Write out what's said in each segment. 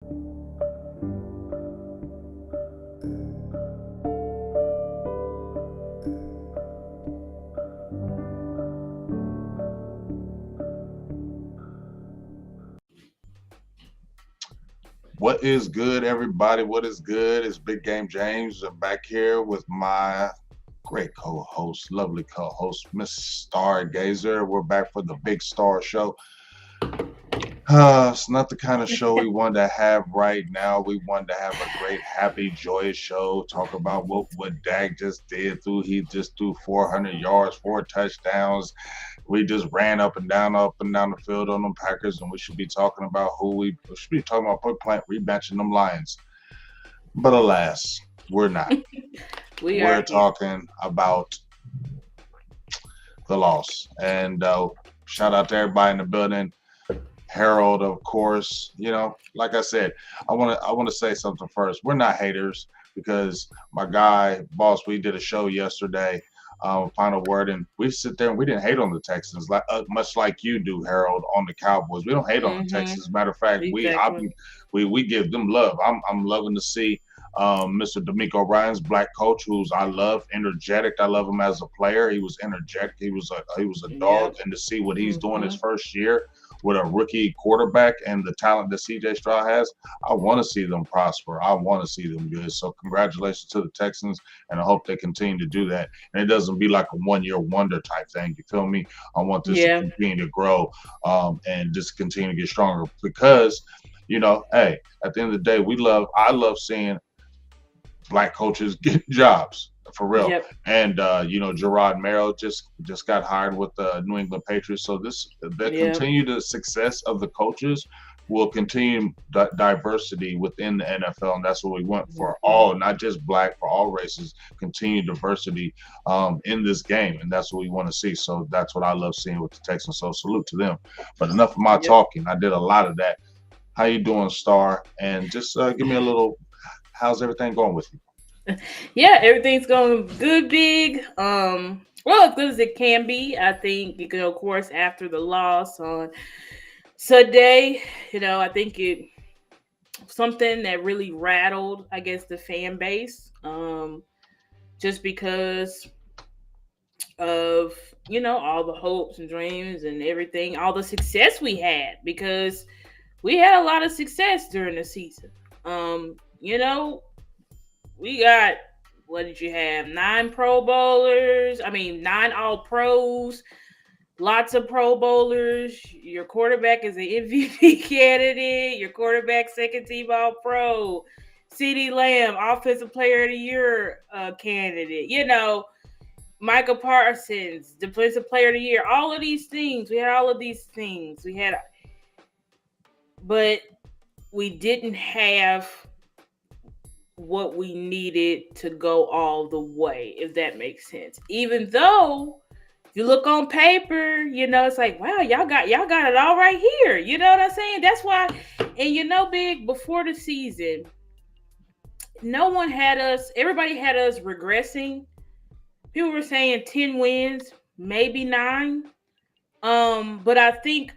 What is good, everybody? What is good? It's Big Game James. I'm back here with my great co-host, lovely co-host, Miss Stargazer. We're back for the Big Star Show. It's not the kind of show we want to have right now. We want to have a great, happy, joyous show. Talk about what Dak just did. He just threw 400 yards, 4 touchdowns. We just ran up and down the field on them Packers, and we should be talking about we should be talking about plant rematching them Lions. But alas, we're not. We We're are here. talking about the loss. And shout out to everybody in the building. Harold, of course. Like I said, I want to say something first. We're not haters because my guy, boss, we did a show yesterday. Final word, and we sit there and we didn't hate on the Texans, like much like you do, Harold, on the Cowboys. We don't hate on the Mm-hmm. Texans. Matter of fact, Exactly. we give them love. I'm loving to see Mr. D'Amico Ryan's black coach, who's I love, energetic. I love him as a player. He was energetic. He was a dog, Yep. and to see what he's doing his Mm-hmm. first year with a rookie quarterback and the talent that CJ Stroud has, I want to see them prosper. I want to see them good. So congratulations to the Texans, and I hope they continue to do that. And it doesn't be like a 1 year wonder type thing. You feel me? I want this to Yeah. continue to grow and just continue to get stronger because, hey, at the end of the day, I love seeing black coaches get jobs for real. Yep. And Gerard Merrill just got hired with the New England Patriots. So the Yep. continued success of the coaches will continue diversity within the NFL, and that's what we want for Mm-hmm. all, not just black, for all races, continued diversity in this game, and that's what we want to see. So that's what I love seeing with the Texans. So salute to them. But enough of my Yep. talking. I did a lot of that. How you doing, Star? And just give me a little. How's everything going with you? Yeah, everything's going good, big. Well, as good as it can be. I think of course, after the loss on Sunday, I think it something that really rattled, I guess, the fan base. Just because of all the hopes and dreams and everything, all the success we had because we had a lot of success during the season. We got, what did you have? 9 Pro Bowlers. I mean, 9 All Pros. Lots of Pro Bowlers. Your quarterback is an MVP candidate. Your quarterback, second team All Pro. CeeDee Lamb, Offensive Player of the Year candidate. Michael Parsons, Defensive Player of the Year. All of these things. We had all of these things. But we didn't have what we needed to go all the way, if that makes sense. Even though if you look on paper, it's like, wow, y'all got it all right here. You know what I'm saying? That's why, and big before the season, everybody had us regressing. People were saying 10 wins, maybe 9. But I think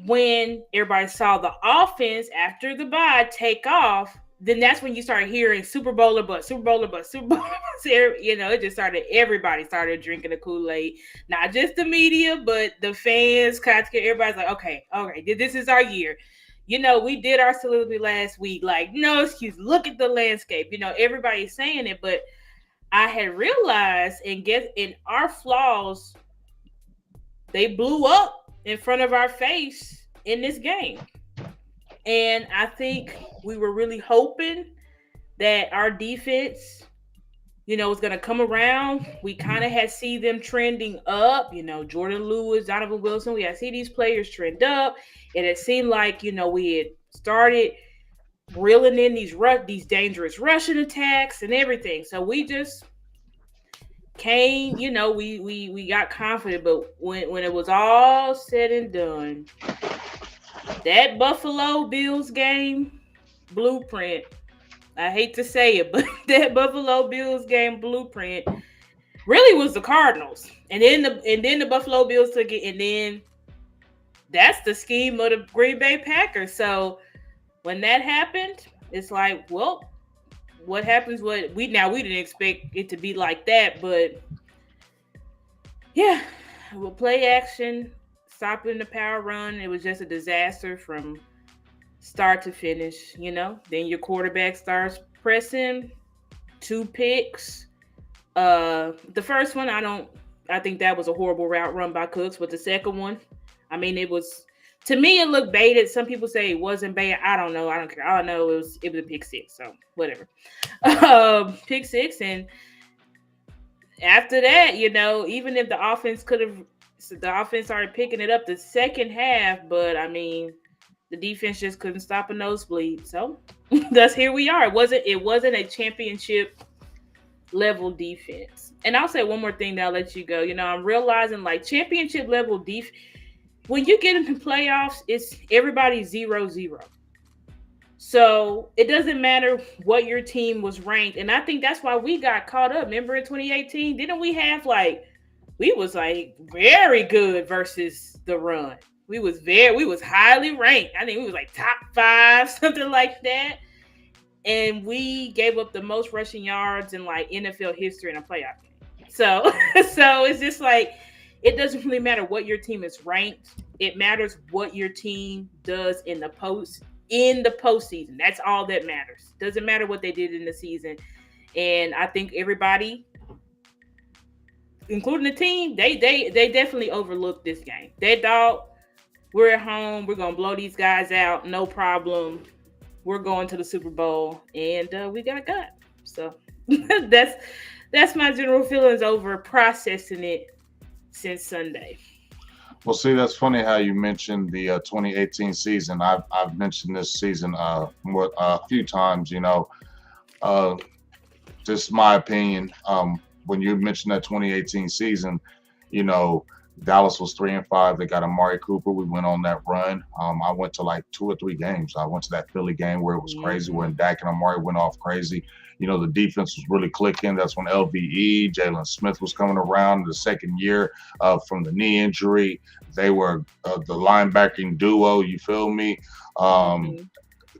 when everybody saw the offense after the bye take off, then that's when you start hearing Super Bowler, but Super Bowler, but Super Bowler. It just started. Everybody started drinking the Kool-Aid, not just the media, but the fans. Everybody's like, okay, this is our year. We did our soliloquy last week. Like, no excuse. Look at the landscape. Everybody's saying it, but I had realized and guess in our flaws, they blew up in front of our face in this game. And I think we were really hoping that our defense, was going to come around. We kind of had see them trending up, Jordan Lewis, Donovan Wilson. We had see these players trend up. And it seemed like, we had started reeling in these dangerous rushing attacks and everything. So we just came, we got confident. But when it was all said and done, that Buffalo Bills game blueprint, I hate to say it, but that Buffalo Bills game blueprint really was the Cardinals. And then the Buffalo Bills took it, and then that's the scheme of the Green Bay Packers. So when that happened, it's like, well, what happens? What we didn't expect it to be like that, but yeah, we'll play action, stopping the power run. It was just a disaster from start to finish. Then your quarterback starts pressing, two picks. The first one, I think that was a horrible route run by Cooks, but the second one, I mean, it was, to me, it looked baited. Some people say it wasn't baited. I don't know. I don't care. All I know it was a pick six. So whatever. Pick six, and after that, even if the offense started picking it up the second half, but I mean, the defense just couldn't stop a nosebleed. So that's here we are. It wasn't a championship level defense. And I'll say one more thing that I'll let you go. I'm realizing like championship level defense, when you get into playoffs, it's everybody 0-0. So it doesn't matter what your team was ranked. And I think that's why we got caught up. Remember in 2018, didn't we was like very good versus the run. We was highly ranked. I think we was like top 5, something like that. And we gave up the most rushing yards in like NFL history in a playoff game. So so it's just like it doesn't really matter what your team is ranked. It matters what your team does in the postseason. That's all that matters. Doesn't matter what they did in the season. And I think everybody, including the team, they definitely overlooked this game. They thought, we're at home, we're gonna blow these guys out, no problem. We're going to the Super Bowl, and we got. So that's my general feelings over processing it since Sunday. Well, see, that's funny how you mentioned the 2018 season. I've mentioned this season a few times. Uh, just my opinion. When you mentioned that 2018 season, you know, Dallas was 3-5. They got Amari Cooper. We went on that run. I went to like 2 or 3 games. I went to that Philly game where it was crazy, when Dak and Amari went off crazy. The defense was really clicking. That's when LVE, Jalen Smith was coming around the second year from the knee injury. They were the linebacking duo. You feel me? Mm-hmm.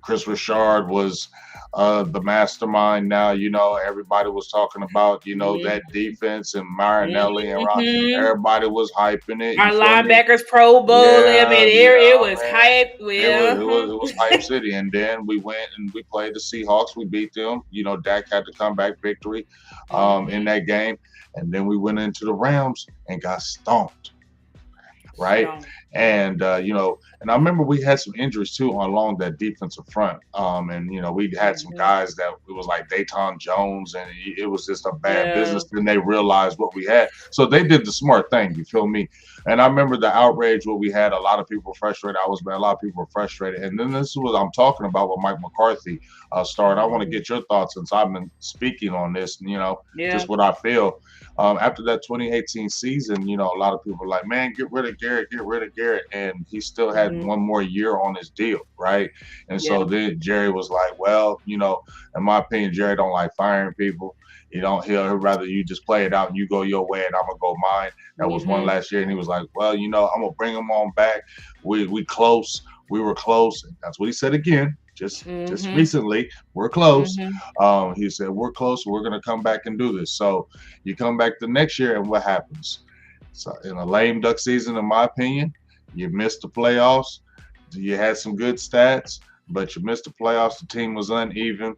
Chris Richard was the mastermind. Now, everybody was talking about, that defense and Marinelli and Ron. Mm-hmm. Everybody was hyping it. Our You feel me? linebackers Pro Bowl. I Yeah, mean, it was man. hype. It was hype city. And then we went and we played the Seahawks. We beat them. Dak had to come back victory in that game. And then we went into the Rams and got stomped. Right. Strong. And and I remember we had some injuries too along that defensive front. And we had some guys that it was like Dayton Jones, and it was just a bad business. Then they realized what we had, so they did the smart thing. You feel me? And I remember the outrage what we had. A lot of people were frustrated. I was mad. A lot of people were frustrated. And then this is what I'm talking about with Mike McCarthy started. I want to get your thoughts, since I've been speaking on this. Just what I feel. After that 2018 season, a lot of people were like, man, get rid of Garrett. And he still had one more year on his deal, right? And so then Jerry was like, well, in my opinion, Jerry don't like firing people. He'll rather you just play it out and you go your way and I'm going to go mine. That was one last year. And he was like, well, I'm going to bring him on back. We close. We were close. And that's what he said again. Just recently, we're close. He said, we're close. We're going to come back and do this. So you come back the next year, and what happens? So in a lame duck season, in my opinion, you missed the playoffs. You had some good stats, but you missed the playoffs. The team was uneven.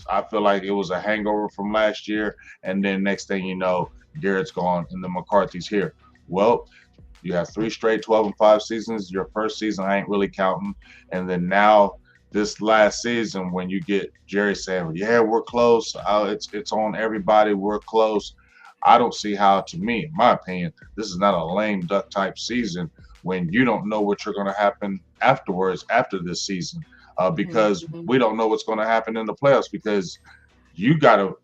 I feel like it was a hangover from last year. And then next thing you know, Garrett's gone and the McCarthy's here. Well, you have 3 straight 12-5 seasons. Your first season, I ain't really counting. And then now, this last season, when you get Jerry saying, yeah, we're close, it's on everybody, we're close. I don't see how, to me, in my opinion, this is not a lame duck type season when you don't know what you're going to happen afterwards, after this season, because we don't know what's going to happen in the playoffs, because you got to,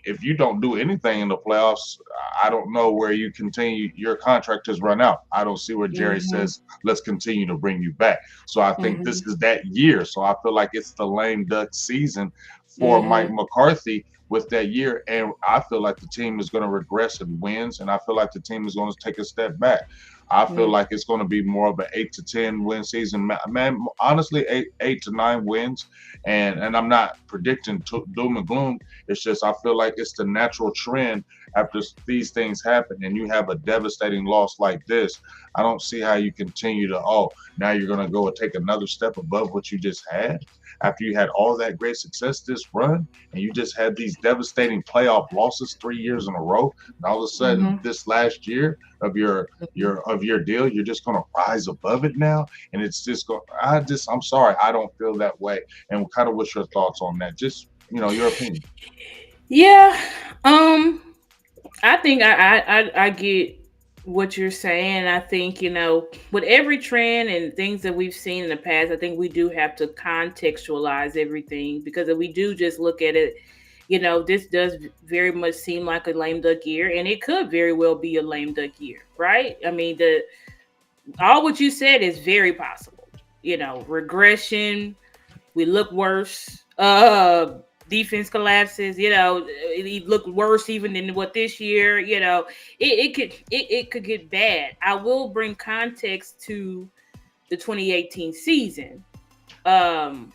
if you don't do anything in the playoffs, I don't know where you continue. Your contract has run out. I don't see where Jerry says, let's continue to bring you back. So I think this is that year. So I feel like it's the lame duck season for Mike McCarthy with that year. And I feel like the team is going to regress in wins. And I feel like the team is going to take a step back. I feel like it's going to be more of an 8 to 10 win season. Man, honestly, eight to 9 wins, and I'm not predicting doom and gloom. It's just I feel like it's the natural trend after these things happen, and you have a devastating loss like this. I don't see how you continue to now you're going to go and take another step above what you just had after you had all that great success this run, and you just had these devastating playoff losses 3 years in a row. And all of a sudden, Mm-hmm. this last year of your deal, you're just going to rise above it now, and it's just going. I'm sorry, I don't feel that way. And kind of what's your thoughts on that? Just your opinion. Yeah. Um. I think I get what you're saying. I think, with every trend and things that we've seen in the past, I think we do have to contextualize everything, because if we do just look at it, this does very much seem like a lame duck year, and it could very well be a lame duck year, right? I mean, the all what you said is very possible. Regression, we look worse. Defense collapses. It looked worse even than what this year. It could get bad. I will bring context to the 2018 season. Um,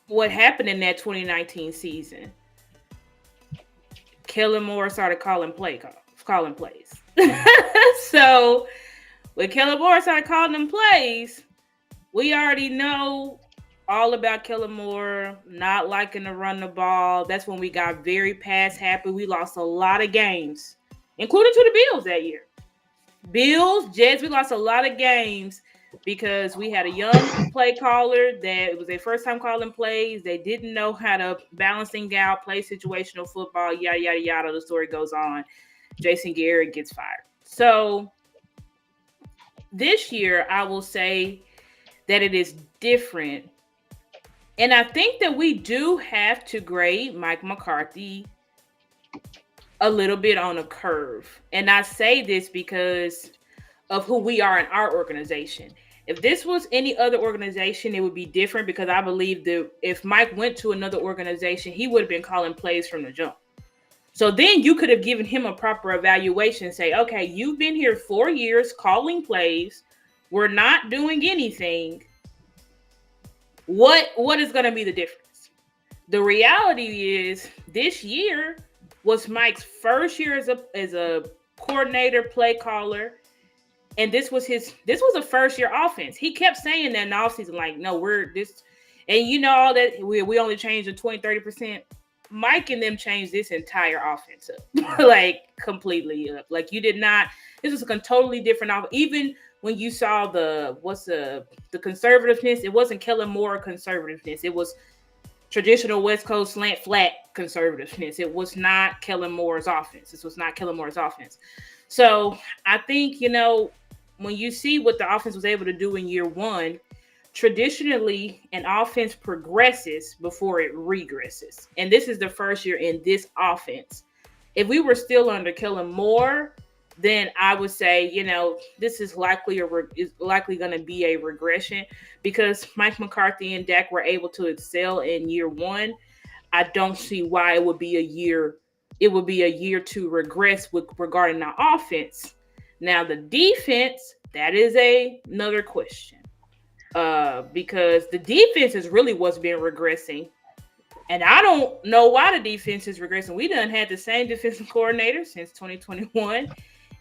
what happened in that 2019 season? Kellen Moore started calling plays. So when Kellen Moore started calling them plays, we already know all about Kellen Moore not liking to run the ball. That's when we got very pass happy. We lost a lot of games, including to the Bills that year. Bills, Jets, we lost a lot of games because we had a young play caller that it was their first time calling plays. They didn't know how to balancing out, play situational football, yada, yada, yada. The story goes on. Jason Garrett gets fired. So this year, I will say that it is different. And I think that we do have to grade Mike McCarthy a little bit on a curve. And I say this because of who we are in our organization. If this was any other organization, it would be different, because I believe that if Mike went to another organization, he would have been calling plays from the jump. So then you could have given him a proper evaluation, say, okay, you've been here 4 years calling plays. We're not doing anything. What is going to be the difference? The reality is this year was Mike's first year as a coordinator, play caller, and this was a first year offense. He kept saying that in the offseason, like, no, we're this, and all that we only changed the 20-30%. Mike and them changed this entire offense up, like completely up. Like you did not. This was a totally different offense. Even when you saw the conservativeness, it wasn't Kellen Moore conservativeness. It was traditional West Coast slant flat conservativeness. It was not Kellen Moore's offense. This was not Kellen Moore's offense. So I think, when you see what the offense was able to do in year one, traditionally an offense progresses before it regresses. And this is the first year in this offense. If we were still under Kellen Moore, then I would say, this is likely going to be a regression, because Mike McCarthy and Dak were able to excel in year one. I don't see why it would be a year. It would be a year to regress regarding the offense. Now the defense, that is another question, because the defense is really what's been regressing. And I don't know why the defense is regressing. We done had the same defensive coordinator since 2021.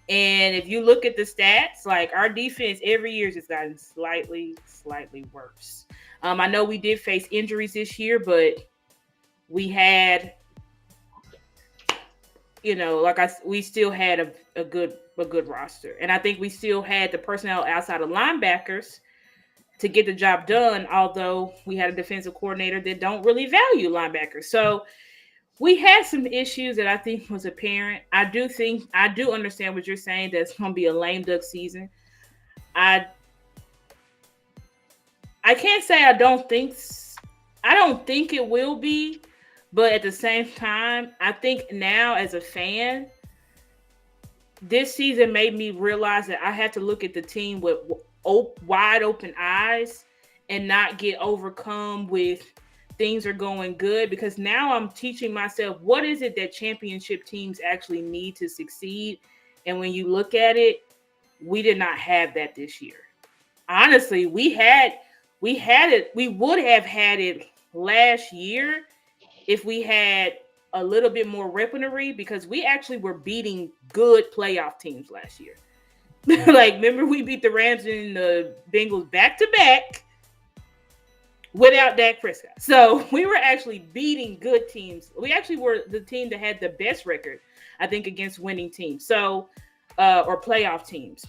And if you look at the stats, like our defense every year has gotten slightly worse. I know we did face injuries this year, but we had, we still had a good roster. And I think we still had the personnel outside of linebackers to get the job done, although we had a defensive coordinator that don't really value linebackers. So we had some issues that I think was apparent. I do understand what you're saying, that it's going to be a lame duck season. I can't say I don't think it will be, but at the same time, I think now as a fan, this season made me realize that I had to look at the team with wide open eyes and not get overcome with things are going good, because now I'm teaching myself what is it that championship teams actually need to succeed. And when you look at it, We did not have that this year. Honestly, we would have had it last year if we had a little bit more weaponry because we actually were beating good playoff teams last year. Like, remember we beat the Rams and the Bengals back to back without Dak Prescott. So we were actually beating good teams. We actually were the team that had the best record, I think, against winning teams. So, or playoff teams.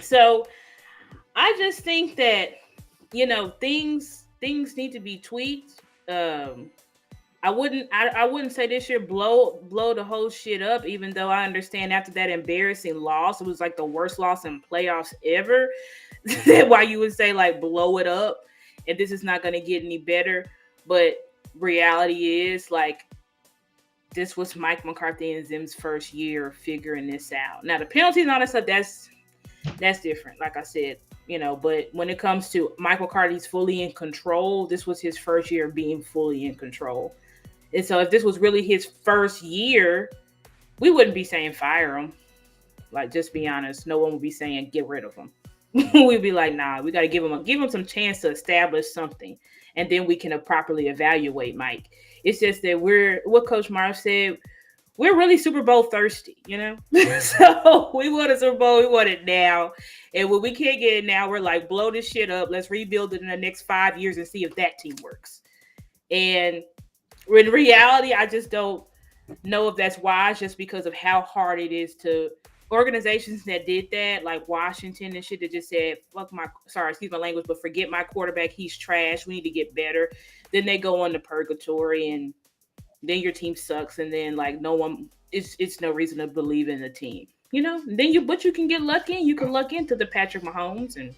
So I just think that things need to be tweaked. I wouldn't say this year blow the whole shit up, even though I understand after that embarrassing loss, it was like the worst loss in playoffs ever. Why you would say like blow it up and this is not gonna get any better. But reality is like this was Mike McCarthy and Zim's first year figuring this out. Now the penalties and all that stuff, that's different. Like I said, but when it comes to Mike McCarthy's fully in control, this was his first year being fully in control. And so if this was really his first year, we wouldn't be saying fire him. Like, just be honest. No one would be saying get rid of him. We'd be like, nah, we got to give him some chance to establish something. And then we can properly evaluate Mike. It's just that what Coach Marv said, we're really Super Bowl thirsty, So we want a Super Bowl. We want it now. And when we can't get it now, we're like, blow this shit up. Let's rebuild it in the next 5 years and see if that team works. And in reality, I just don't know if that's wise just because of how hard it is to organizations that did that, like Washington and shit, that just said, excuse my language, but forget my quarterback. He's trash. We need to get better. Then they go on to purgatory and then your team sucks, and then like no one, it's no reason to believe in the team, but you can get lucky, and you can luck into the Patrick Mahomes and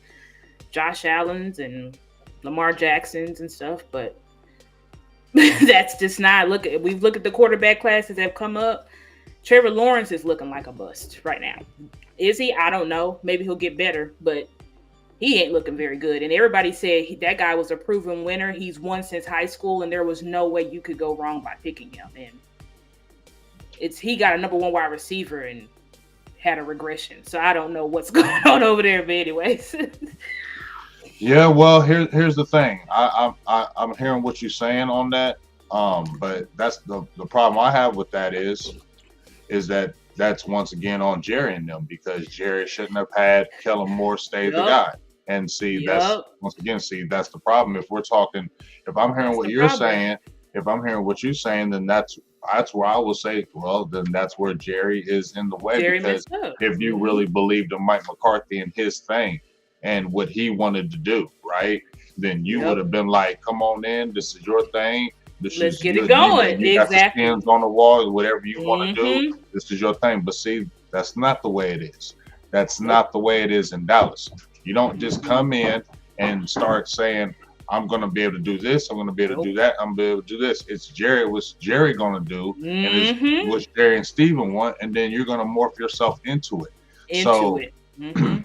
Josh Allen's and Lamar Jacksons and stuff, but that's just not. We've looked at the quarterback classes that have come up. Trevor Lawrence is looking like a bust right now. Is he? I don't know. Maybe he'll get better, but he ain't looking very good. And everybody said that guy was a proven winner. He's won since high school, and there was no way you could go wrong by picking him. And he got a number one wide receiver and had a regression. So I don't know what's going on over there, but anyways. Yeah, well, here's the thing. I'm hearing what you're saying on that. But that's the problem I have with that is that that's once again on Jerry and them, because Jerry shouldn't have had Kellen Moore stay the guy. And that's the problem. If I'm hearing what you're saying, then that's where I will say, well, then that's where Jerry is in the way. Because if you really believed in Mike McCarthy and his thing and what he wanted to do, right, then you would have been like, come on in, this is your thing. Let's get it going. You got the skins on the wall, whatever you want to do. This is your thing. But see, that's not the way it is. That's not the way it is in Dallas. You don't just come in and start saying, I'm going to be able to do this. I'm going to be able to do that. I'm going to be able to do this. It's what's Jerry going to do, and it's what Jerry and Steven want, and then you're going to morph yourself into it.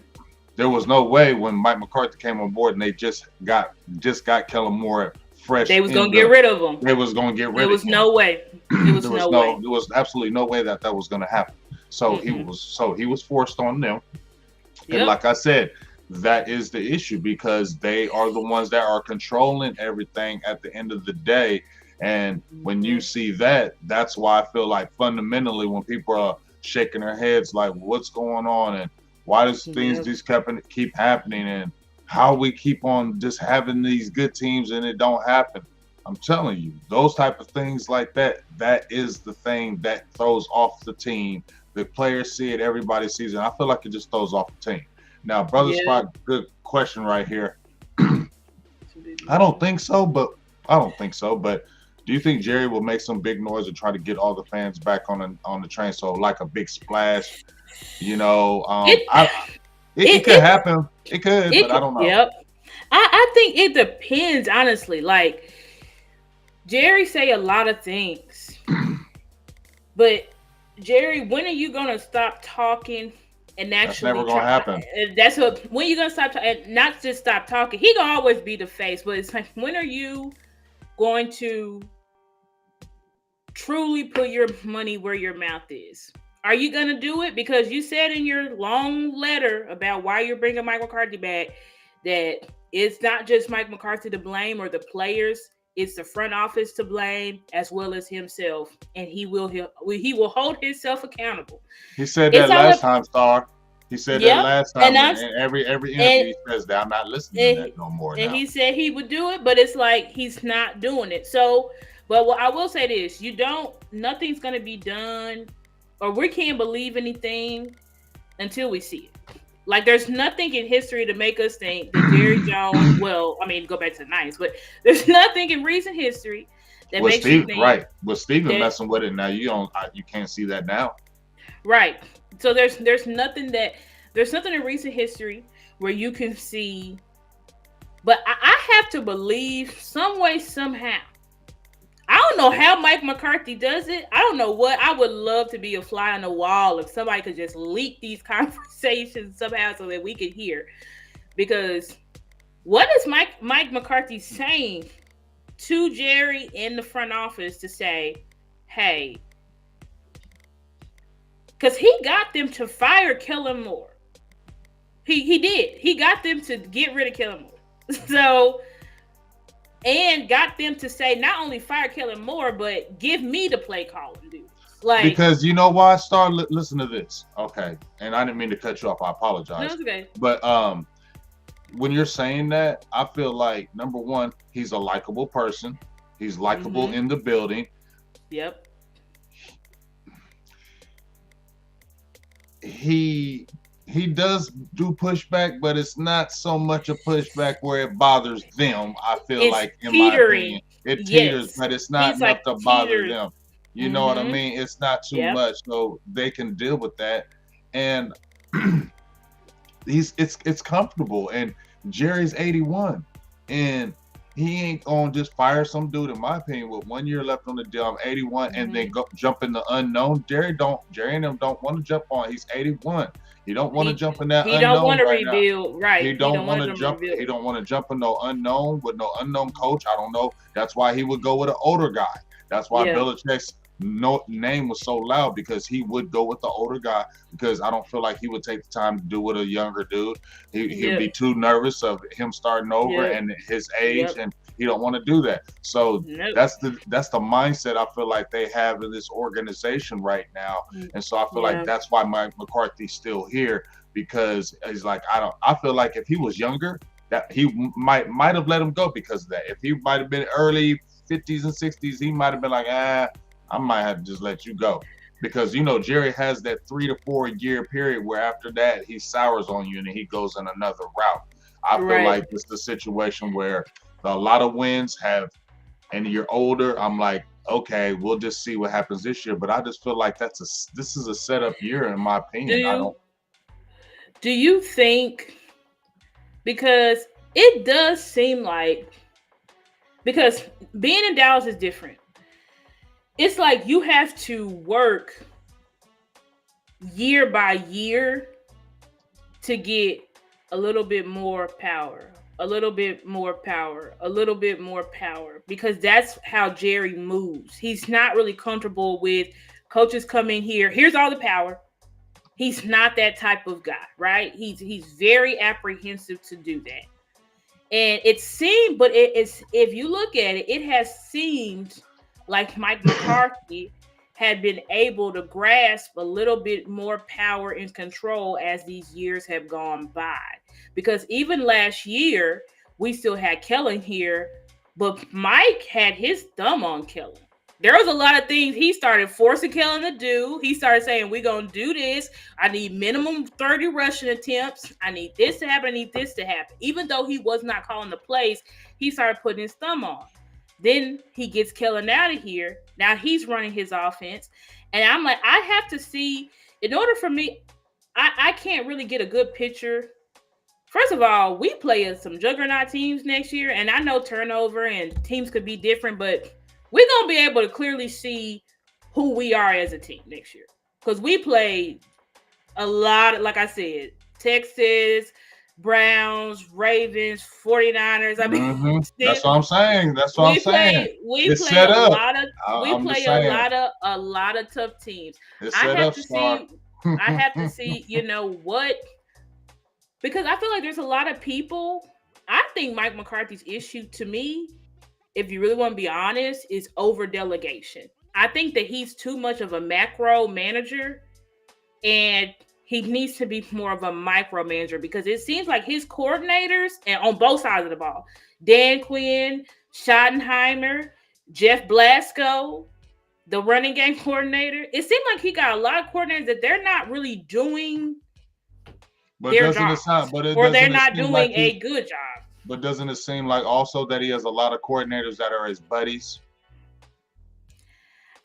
There was no way when Mike McCarthy came on board and they just got Kellen Moore fresh. They was going to get rid of him. They was going to get rid of him. There was no way. There was absolutely no way that was going to happen. So he was forced on them. And like I said, that is the issue, because they are the ones that are controlling everything at the end of the day. And when you see that, that's why I feel like fundamentally when people are shaking their heads like, what's going on and why does things just keep happening, and how we keep on just having these good teams and it don't happen. I'm telling you, those type of things like that is the thing that throws off the team. The players see it, everybody sees it. I feel like it just throws off the team. Now, Brother Spot, good question right here. I don't think so, but do you think Jerry will make some big noise and try to get all the fans back on the train? So like a big splash, it could happen. It could, but I don't know. Yep. I think it depends, honestly. Like, Jerry say a lot of things, but Jerry, when are you gonna stop talking and actually? That's never gonna happen. That's when you gonna stop talking, not just stop talking. He gonna always be the face, but it's like, when are you going to truly put your money where your mouth is? Are you going to do it? Because you said in your long letter about why you're bringing Mike McCarthy back that it's not just Mike McCarthy to blame or the players, it's the front office to blame as well as himself, and he will hold himself accountable. He said It's that all last up. time, Star. He said that Yep, last and time, I'm and every and interview he says that. I'm not listening to and that no more and now. he said he would do it, but it's like he's not doing it. So, but what I will say this: nothing's gonna be done, or we can't believe anything until we see it. Like there's nothing in history to make us think that Jerry Jones. Well, I mean, go back to the '90s, but there's nothing in recent history that With makes you Steve, think right? With Steven that messing with it now, you can't see that now. right. So there's nothing in recent history where you can see. But I have to believe some way somehow. I don't know how Mike McCarthy does it. I don't know what. I would love to be a fly on the wall if somebody could just leak these conversations somehow so that we could hear. Because what is Mike McCarthy saying to Jerry in the front office to say, hey, because he got them to fire Kellen Moore. He did. He got them to get rid of Kellen Moore. So, and got them to say not only fire Kellen Moore, but give me the play calling duties. Like, Because you know why, Star? Listen to this, okay? And I didn't mean to cut you off. I no, apologize. it's okay. But when you're saying that, I feel like number one, he's a likable person. He's likable in the building. Yep. He does do pushback, but it's not so much a pushback where it bothers them. I feel It's like, in my teetering. opinion, it teeters, Yes. but it's not He's enough like to bother teeters. them. You know what I mean? It's not too Yep. much, so they can deal with that. And it's comfortable. And Jerry's 81, and he ain't gonna just fire some dude, in my opinion, with 1 year left on the deal. I'm 81, and then go jump in the unknown. Jerry and them don't want to jump on. He's 81. He don't want to jump in that He don't want unknown to right now. rebuild. Right. He He don't don't want want to to jump. rebuild. He don't want to jump in no unknown with no unknown coach. I don't know. That's why he would go with an older guy. That's why Yeah. Belichick's name was so loud, because he would go with the older guy, because I don't feel like he would take the time to do with a younger dude. He'd be too nervous of him starting over Yep. and his age, Yep. and he don't want to do that. So Nope. that's the mindset I feel like they have in this organization right now. And so I feel like Yeah. that's why Mike McCarthy's still here, because he's like, I feel like if he was younger, that he might have let him go because of that. If he might have been early 50s and 60s, he might have been like, I might have to just let you go. Because Jerry has that 3 to 4 year period where after that he sours on you and he goes in another route. I feel Right. like it's the situation where a lot of wins have, and you're older. I'm like, okay, we'll just see what happens this year. But I just feel like this is a setup year, in my opinion. I don't. Do you think, because it does seem like, because being in Dallas is different. It's like you have to work year by year to get a little bit more power, a little bit more power, a little bit more power, because that's how Jerry moves. He's not really comfortable with coaches coming here. Here's all the power. He's not that type of guy, right? He's very apprehensive to do that. And it seemed, but it's, if you look at it, it has seemed like Mike McCarthy had been able to grasp a little bit more power and control as these years have gone by. Because even last year, we still had Kellen here, but Mike had his thumb on Kellen. There was a lot of things he started forcing Kellen to do. He started saying, we're going to do this. I need minimum 30 rushing attempts. I need this to happen. I need this to happen. Even though he was not calling the plays, he started putting his thumb on. Then he gets Kellen out of here. Now he's running his offense. And I'm like, I have to see, in order for me, I can't really get a good picture. First of all, we play some juggernaut teams next year. And I know turnover and teams could be different, but we're going to be able to clearly see who we are as a team next year. Because we play a lot, like I said, Texas, Browns, Ravens, 49ers. I mean, still That's what I'm saying. That's what I'm we saying. play we It's play set a up. lot of we I'm just play saying. a lot of tough teams. It's I set have up, to Star. see I have to see, what, because I feel like there's a lot of people. I think Mike McCarthy's issue, to me, if you really want to be honest, is over delegation. I think that he's too much of a macro manager, and he needs to be more of a micromanager, because it seems like his coordinators, and on both sides of the ball, Dan Quinn, Schottenheimer, Jeff Blasco, the running game coordinator, it seemed like he got a lot of coordinators that they're not really doing But their doesn't it jobs, sound? But it or they're doesn't it not seem like doing he? a good job. But doesn't it seem like also that he has a lot of coordinators that are his buddies?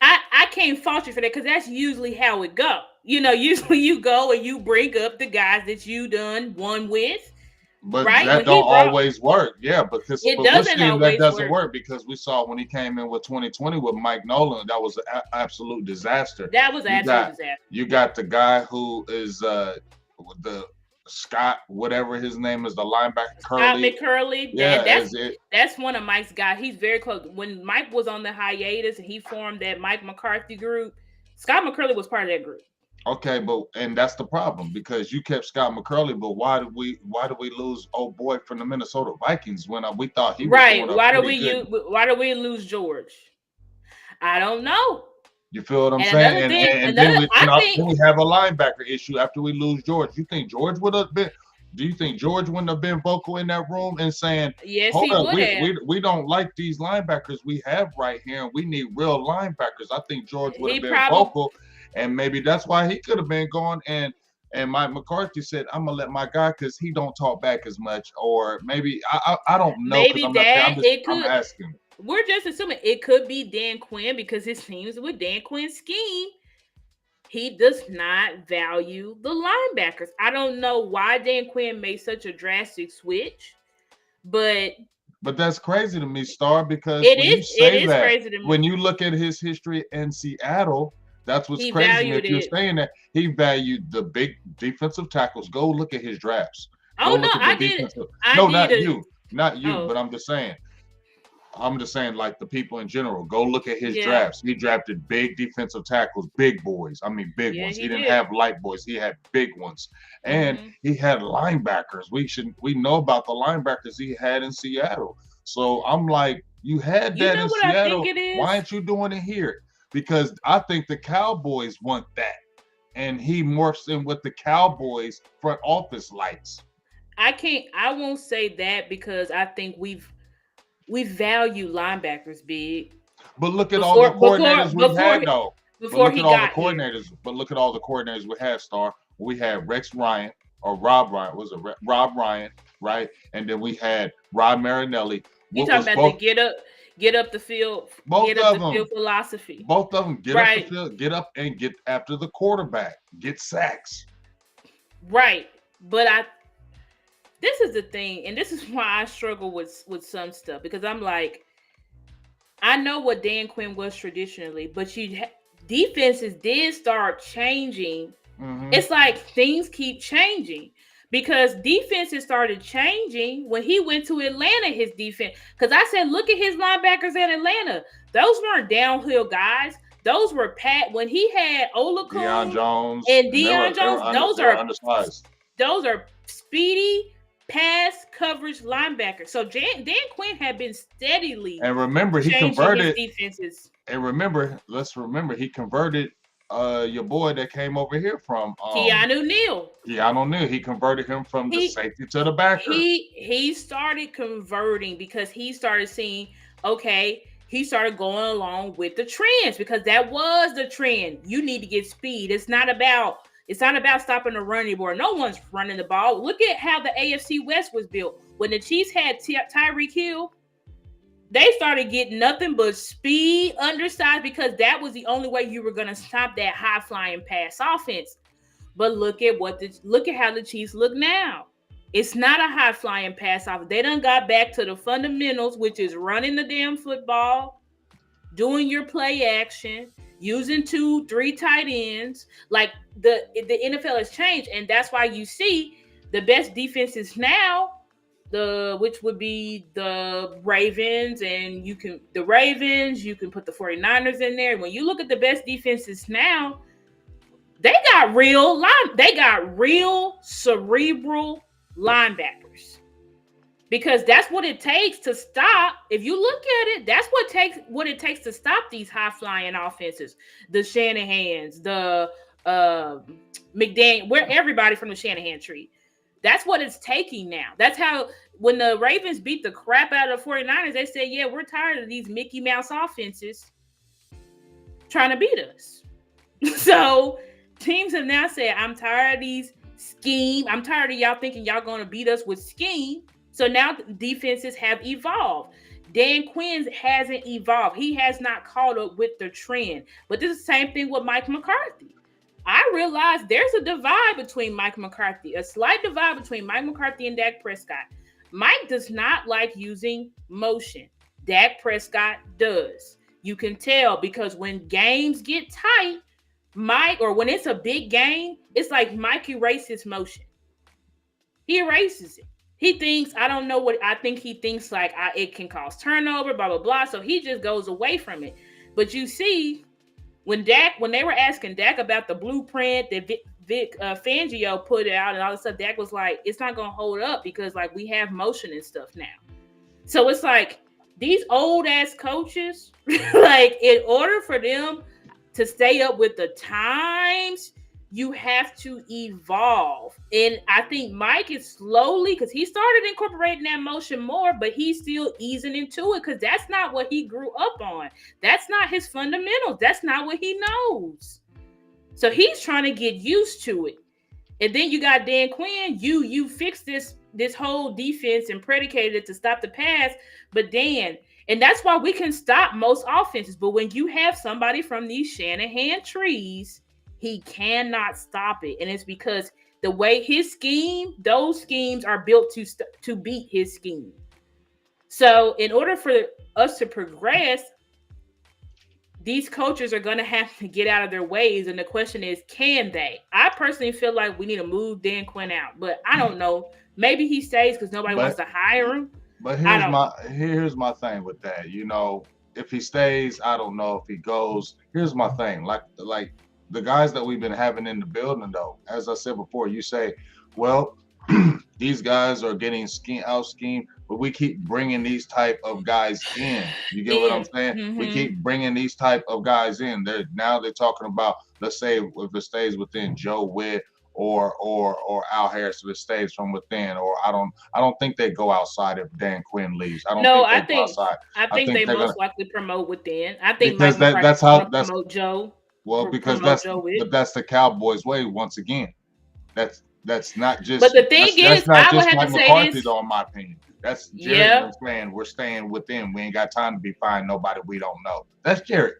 I can't fault you for that, because that's usually how it go. Usually you go and you bring up the guys that you done won with, But right? that When don't he brought always work. Yeah, because it but we're doesn't seeing that always doesn't work. work because we saw when he came in with 2020 with Mike Nolan, that was an absolute disaster. That was an You absolute got disaster. you got the guy who is the Scott, whatever his name is, the linebacker Scott Curly. McCurley, Yeah, that's is it? that's one of Mike's guys. He's very close. When Mike was on the hiatus and he formed that Mike McCarthy group, Scott McCurley was part of that group. Okay, but and that's the problem because you kept Scott McCurley, but why did we lose old boy from the Minnesota Vikings when we thought he was Right. doing a pretty good? Why do we lose George? I don't know. You feel what I'm And saying? another And thing, and, and then another we I and then think we have a linebacker issue after we lose George. You think George would have been? Do you think George wouldn't have been vocal in that room and saying, yes, "Hold he up, would we have. we don't like these linebackers we have right here, and we need real linebackers." I think George would have He been probably vocal, and maybe that's why he could have been going. And Mike McCarthy said, "I'm gonna let my guy because he don't talk back as much." Or maybe I don't know because maybe I'm not saying. that it I'm could. asking. We're just assuming it could be Dan Quinn, because it seems with Dan Quinn's scheme, he does not value the linebackers. I don't know why Dan Quinn made such a drastic switch, but But that's crazy to me, Star, because it when you is it say is that, crazy to me. when you look at his history in Seattle, that's what's He crazy. And valued if you're it. saying that he valued the big defensive tackles, go look at his drafts. Oh Go no, look at the I did. defensive. I No, did a. not you, Oh but I'm just saying. Like the people in general. Go look at his yeah, drafts. He drafted big defensive tackles, big boys. I mean, big yeah, ones. He he didn't did. have light boys. He had big ones, and Hmm. he had linebackers. We know about the linebackers he had in Seattle. So I'm like, you had You that know in what I think Seattle. it Why is? aren't you doing it here? Because I think the Cowboys want that, and he morphs in with the Cowboys front office lights. I can't. I won't say that, because I think we value linebackers big But look at all the before before coordinators we've before had, though. But before look he at all the got here. coordinators. But look at all the coordinators we had, Star. We had Rex Ryan or Rob Ryan. Was it Rob Ryan, right? And then we had Rod Marinelli. You What talking was about the get up the field, both get up of the them? field philosophy, Both of them get up the right? field, get up and get after the quarterback, get sacks. Right. But this is the thing, and this is why I struggle with some stuff, because I'm like, I know what Dan Quinn was traditionally, but defenses did start changing. Mm-hmm. It's like things keep changing, because defenses started changing when he went to Atlanta. His defense, because I said, look at his linebackers in Atlanta. Those weren't downhill guys. Those were when he had Deion Olakun Jones, and and they were Deion Jones. they were undersized. Those are speedy pass coverage linebackers. So Dan Quinn had been steadily And remember, he changing his converted. defenses. And let's remember, he converted your boy that came over here from Keanu Neal. Keanu Neal. He converted him from the He safety to the backer. he started converting, because he started seeing, okay, he started going along with the trends, because that was the trend. You need to get speed. It's not about stopping the run anymore. No one's running the ball. Look at how the AFC West was built. When the Chiefs had Tyreek Hill, they started getting nothing but speed, undersized, because that was the only way you were going to stop that high flying pass offense. But look at how the Chiefs look now. It's not a high flying pass off. They done got back to the fundamentals, which is running the damn football, doing your play action, using 2-3 tight ends. Like the NFL has changed, and that's why you see The best defenses now, the which would be the Ravens, and you can put the 49ers in there. When you look at the best defenses now, they got real cerebral linebackers. Because that's what it takes to stop. If you look at it, that's what it takes to stop these high flying offenses. The Shanahans, the McDaniel, where everybody from the Shanahan tree. That's what it's taking now. That's how when the Ravens beat the crap out of the 49ers, they said, yeah, we're tired of these Mickey Mouse offenses trying to beat us. So teams have now said, I'm tired of these scheme. I'm tired of y'all thinking y'all going to beat us with scheme. So now defenses have evolved. Dan Quinn hasn't evolved. He has not caught up with the trend. But this is the same thing with Mike McCarthy. I realize there's a divide between Mike McCarthy, a slight divide between Mike McCarthy and Dak Prescott. Mike does not like using motion. Dak Prescott does. You can tell because when games get tight, Mike, or when it's a big game, it's like Mike erases motion. He erases it. He thinks, I don't know what, I think he thinks like it can cause turnover, blah, blah, blah. So he just goes away from it. But you see, when they were asking Dak about the blueprint that Vic Fangio put out and all this stuff, Dak was like, it's not going to hold up because like we have motion and stuff now. So it's like these old ass coaches, like in order for them to stay up with the times, you have to evolve. And I think Mike is slowly, because he started incorporating that motion more, but he's still easing into it because that's not what he grew up on. That's not his fundamentals. That's not what he knows. So he's trying to get used to it. And then you got Dan Quinn. You fix this whole defense and predicated it to stop the pass. But Dan, and that's why we can stop most offenses. But when you have somebody from these Shanahan trees, he cannot stop it. And it's because the way his scheme, those schemes are built to beat his scheme. So in order for us to progress, these coaches are going to have to get out of their ways. And the question is, can they? I personally feel like we need to move Dan Quinn out. But I don't know. Maybe he stays because nobody wants to hire him. But here's my thing with that. You know, if he stays, I don't know. If he goes, here's my thing. Like the guys that we've been having in the building, though, as I said before, you say, well, these guys are getting out schemed, but we keep bringing these type of guys in. You get what I'm saying? Mm-hmm. We keep bringing these type of guys in. They're talking about, let's say, if it stays within Joe Witt or Al Harris, if it stays from within, or I don't think they go outside if Dan Quinn leaves. I think they most likely promote within. I think because that's how promote Joe. Well, because that's the Cowboys' way. Once again, that's not just. But the thing is, I would have to say this. On my opinion, that's Jared saying we're staying within. We ain't got time to be finding nobody we don't know. That's Jared.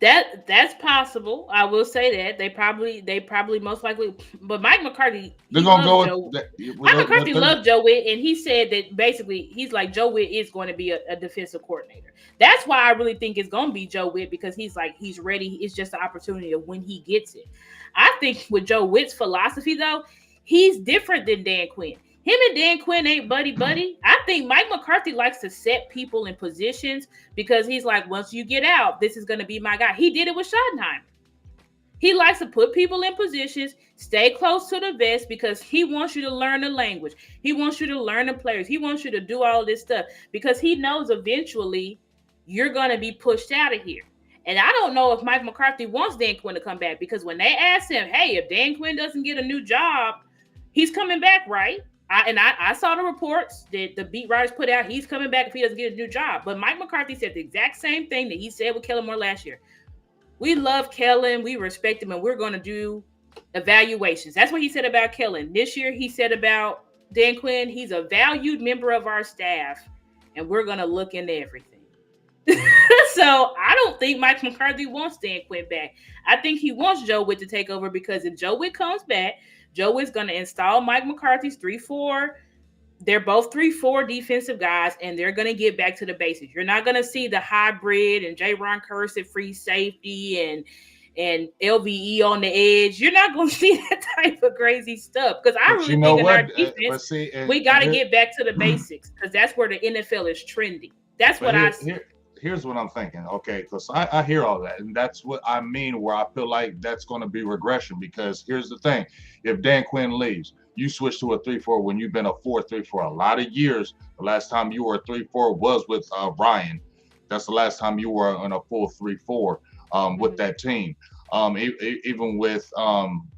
That's possible. I will say that they probably most likely. But Mike McCarthy, they're gonna go. Mike McCarthy loved Joe Witt, and he said that basically he's like Joe Witt is going to be a defensive coordinator. That's why I really think it's going to be Joe Witt because he's ready. It's just an opportunity of when he gets it. I think with Joe Witt's philosophy though, he's different than Dan Quinn. Him and Dan Quinn ain't buddy. I think Mike McCarthy likes to set people in positions because he's like, once you get out, this is going to be my guy. He did it with Schottenheimer. He likes to put people in positions, stay close to the vest because he wants you to learn the language. He wants you to learn the players. He wants you to do all this stuff because he knows eventually you're going to be pushed out of here. And I don't know if Mike McCarthy wants Dan Quinn to come back because when they asked him, hey, if Dan Quinn doesn't get a new job, he's coming back, right? I saw the reports that the beat writers put out. He's coming back if he doesn't get a new job. But Mike McCarthy said the exact same thing that he said with Kellen Moore last year. We love Kellen. We respect him. And we're going to do evaluations. That's what he said about Kellen. This year, he said about Dan Quinn, he's a valued member of our staff. And we're going to look into everything. So I don't think Mike McCarthy wants Dan Quinn back. I think he wants Joe Witt to take over because if Joe Witt comes back, Joe Witt's going to install Mike McCarthy's 3-4. They're both 3-4 defensive guys, and they're going to get back to the basics. You're not going to see the hybrid and J. Ron Curse at free safety and LVE on the edge. You're not going to see that type of crazy stuff because I But really you know think in our what? But defense, see, we got to here, get back to the basics because that's where the NFL is trending. That's but what I see. here's what I'm thinking. Okay, because I hear all that, and that's what I mean. Where I feel like that's going to be regression. Because here's the thing: if Dan Quinn leaves, you switch to a 3-4 when you've been a 4-3 for a lot of years. The last time you were a 3-4 was with Ryan. That's the last time you were on a full 3-4 with that team. Even with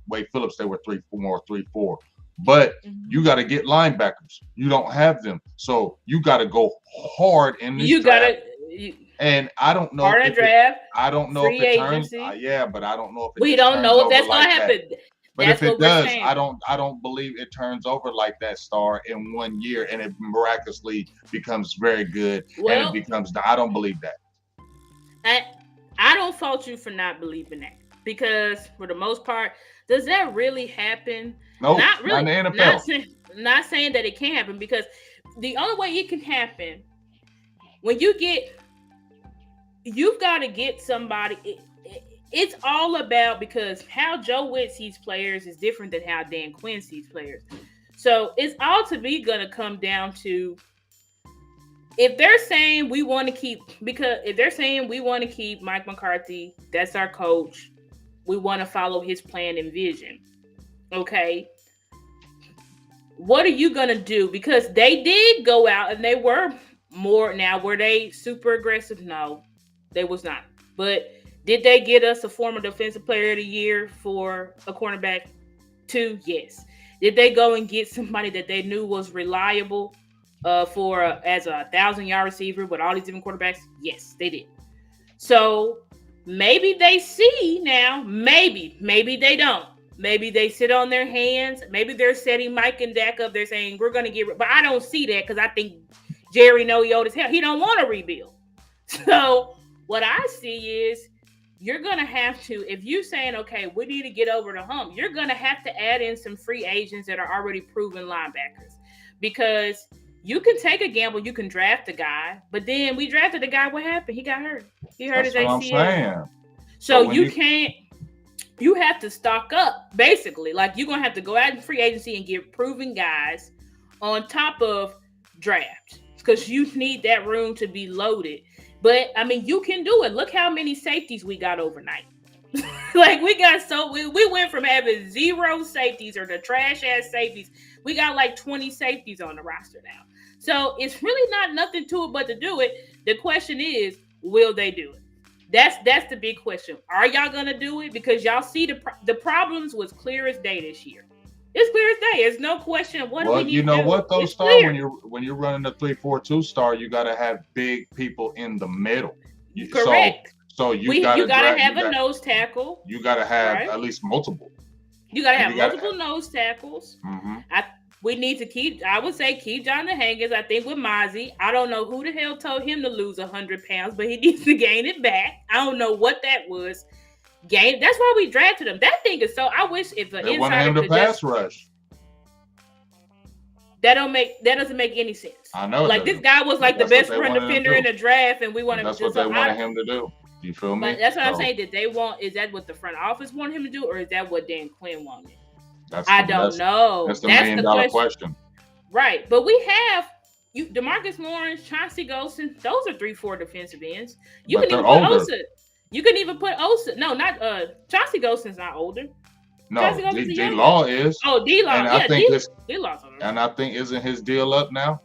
Wade Phillips, they were 3-4, 3-4. But you got to get linebackers. You don't have them, so you got to go hard in this You got draft. to And I don't know hard if it. draft, I don't know if free it turns. agency. Yeah, but I don't know if it We just don't turns know if over that's going like to that. happen. But if That's it what we're does, saying. I don't believe it turns over like that, Star, in 1 year, and it miraculously becomes very good, and it Well, becomes. I don't believe that. I don't fault you for not believing that because for the most part, does that really happen? Nope, Not not really. in the NFL. Not saying that it can't happen because the only way it can happen when you've got to get somebody. It's all about because how Joe Witt sees players is different than how Dan Quinn sees players. So it's all to be going to come down to if they're saying we want to keep Mike McCarthy, that's our coach. We want to follow his plan and vision. Okay. What are you going to do? Because they did go out and they were more. Now, were they super aggressive? No, they was not. But did they get us a former defensive player of the year for a cornerback? 2? Yes. Did they go and get somebody that they knew was reliable as a 1,000-yard receiver with all these different quarterbacks? Yes, they did. So maybe they see now. Maybe they don't. Maybe they sit on their hands. Maybe they're setting Mike and Dak up. They're saying we're going to get, but I don't see that because I think Jerry know he old as hell. He don't want to rebuild. So what I see is you're going to have to, if you're saying, okay, we need to get over the hump, you're going to have to add in some free agents that are already proven linebackers because you can take a gamble. You can draft a guy, but then we drafted a guy. What happened? He got hurt. He hurt his ACL. So you can't. You have to stock up, basically. Like, you're going to have to go out in free agency and get proven guys on top of draft because you need that room to be loaded. But, I mean, you can do it. Look how many safeties we got overnight. Like, we went from having 0 safeties or the trash-ass safeties. We got like 20 safeties on the roster now. So, it's really not nothing to it but to do it. The question is, will they do it? That's the big question. Are y'all gonna do it? Because y'all see the problems was clear as day this year. It's clear as day. There's no question. What do we need you know to do? what though, it's Star? Clear. When you're running the 3-4-2 Star, you got to have big people in the middle. Correct. So you got to have a nose tackle. You got to have at least multiple. You got to have multiple nose tackles. Mm-hmm. We need to keep Jonathan Hankins, I think, with Mozzie. I don't know who the hell told him to lose 100 pounds, but he needs to gain it back. I don't know what that was. That's why we drafted him. That thing is so. I wish if they wanted him to pass rush. That doesn't make any sense. I know. Like, this guy was like the best run defender in the draft, and we wanted him to do. That's what they wanted him to do. You feel me? But that's what I'm saying. Is that what the front office wanted him to do, or is that what Dan Quinn wanted? I don't know. That's the million-dollar question. Right. But we have DeMarcus Lawrence, Chauncey Golston. Those are 3-4 defensive ends. You can even put Osa. You can even put Osa. No, not Chauncey Golston's not older. No, D-Law is. Oh, D-Law. And I think D-Law's older. And I think, isn't his deal up now?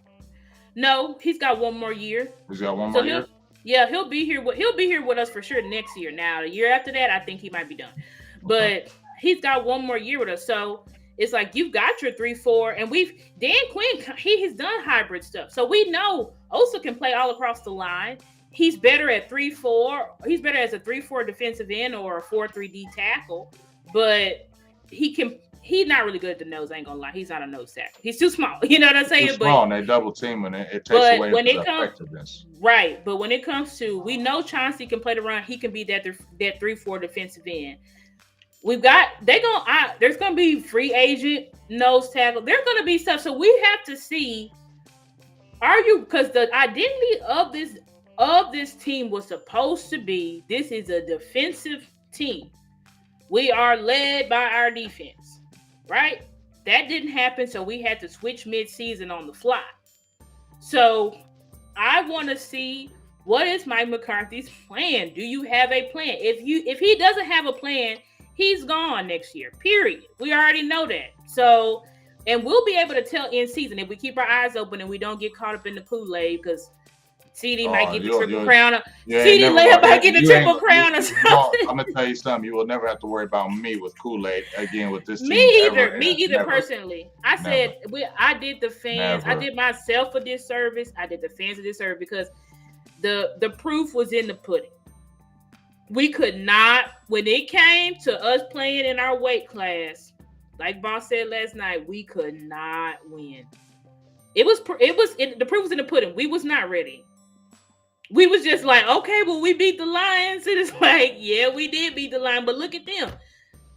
No, he's got one more year. He's got one more year? Yeah, he'll be here with us for sure next year. Now, the year after that, I think he might be done. But he's got one more year with us. So it's like you've got your 3-4, and Dan Quinn, he has done hybrid stuff. So we know Osa can play all across the line. He's better at 3-4. He's better as a 3-4 defensive end or a 4-3 tackle. But he's not really good at the nose. I ain't gonna lie. He's not a nose tackle. He's too small. You know what I'm saying? Too small, and they double team, and it takes away his effectiveness. Right. But when it comes to, we know Chauncey can play the run. He can be that 3-4 defensive end. There's gonna be free agent nose tackle. There's gonna be stuff. So we have to see, because the identity of this team was supposed to be, this is a defensive team. We are led by our defense, right? That didn't happen, so we had to switch mid-season on the fly. So I want to see, what is Mike McCarthy's plan? Do you have a plan? If he doesn't have a plan, he's gone next year. Period. We already know that. So, and we'll be able to tell in season if we keep our eyes open and we don't get caught up in the Kool-Aid, because CD might get the triple crown. CD Lamb might get the triple crown or something. I'm gonna tell you something. You will never have to worry about me with Kool-Aid again with this team. Me either. Personally, I said I did the fans. Never. I did myself a disservice. I did the fans a disservice because the proof was in the pudding. We could not, when it came to us playing in our weight class, like Boss said last night, we could not win. The proof was in the pudding. We was not ready. We was just like, okay, well, we beat the Lions. And it's like, yeah, we did beat the Lions, but look at them.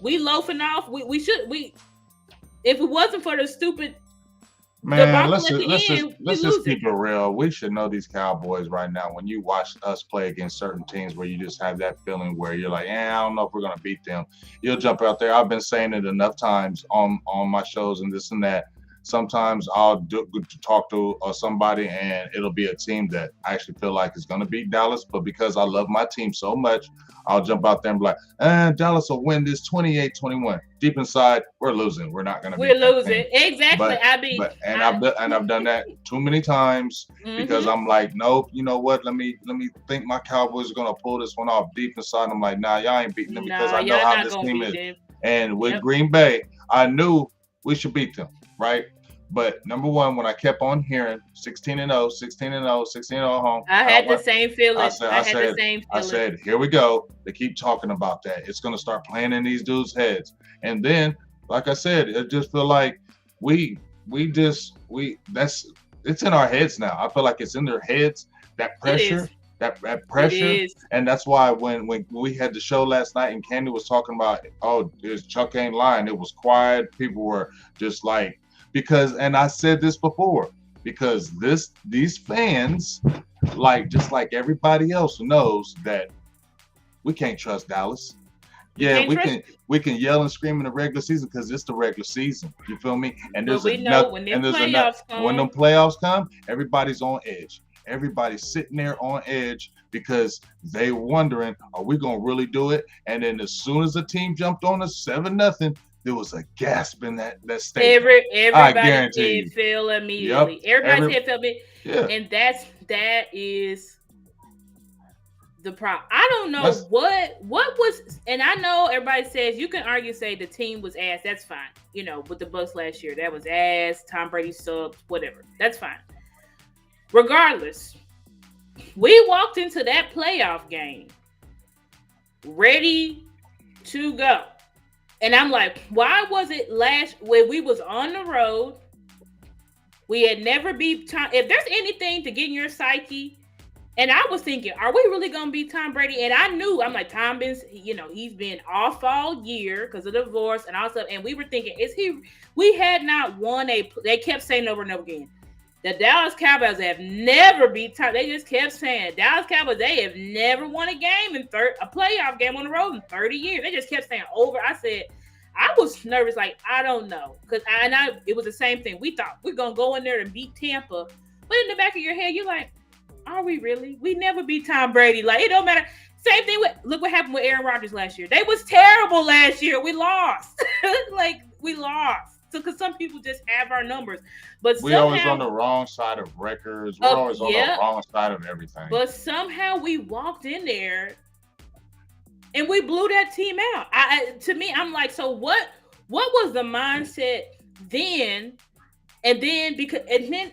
We loafing off. If it wasn't for the stupid, man, let's just keep it real. We should know these Cowboys right now. When you watch us play against certain teams where you just have that feeling where you're like, I don't know if we're gonna beat them. You'll jump out there. I've been saying it enough times on my shows and this and that. Sometimes I'll talk to somebody and it'll be a team that I actually feel like is going to beat Dallas. But because I love my team so much, I'll jump out there and be like, Dallas will win this 28-21. Deep inside, we're losing. We're not going to We're losing. Exactly. I've done that too many times because I'm like, nope, you know what? Let me think my Cowboys are going to pull this one off. Deep inside, I'm like, nah, y'all ain't beating them because I know how this team is. Them. And with Green Bay, I knew we should beat them, right? But number one, when I kept on hearing 16-0, 16-0, 16-0 home, I had the same feeling. I said, here we go. They keep talking about that. It's going to start playing in these dudes' heads. And then, like I said, it just feel like it's in our heads now. I feel like it's in their heads, that pressure. That pressure, and that's why when we had the show last night and Candy was talking about, Chuck ain't lying, it was quiet. People were just like, and I said this before, because these fans, just like everybody else knows that we can't trust Dallas. Yeah, we can yell and scream in the regular season because it's the regular season. You feel me? And when the playoffs come, everybody's on edge. Everybody's sitting there on edge because they wondering, are we gonna really do it? And then as soon as the team jumped on us 7-0, there was a gasp in that stadium. Everybody did feel immediately. Yep. Everybody did feel immediately. Yeah. And that is the problem. I don't know what was, and I know everybody says you can say the team was ass. That's fine. With the Bucs last year, that was ass. Tom Brady sucked. Whatever. That's fine. Regardless, we walked into that playoff game ready to go. And I'm like, why was it when we was on the road? We had never beat Tom. If there's anything to get in your psyche, and I was thinking, are we really going to beat Tom Brady? And I knew, I'm like, Tom he's been off all year because of the divorce and all stuff. And we were thinking, we had not won they kept saying over and over again, the Dallas Cowboys have never beat Tom. They just kept saying, Dallas Cowboys, they have never won a game a playoff game on the road in 30 years. They just kept saying over. I said, I was nervous, like, I don't know. Because it was the same thing. We thought we're going to go in there and beat Tampa. But in the back of your head, you're like, are we really? We never beat Tom Brady. Like, it don't matter. Same thing look what happened with Aaron Rodgers last year. They was terrible last year. We lost. We lost. Because some people just have our numbers, but we're always on the wrong side of records. We're always on the wrong side of everything. But somehow we walked in there and we blew that team out. To me, I'm like, so what was the mindset then? And then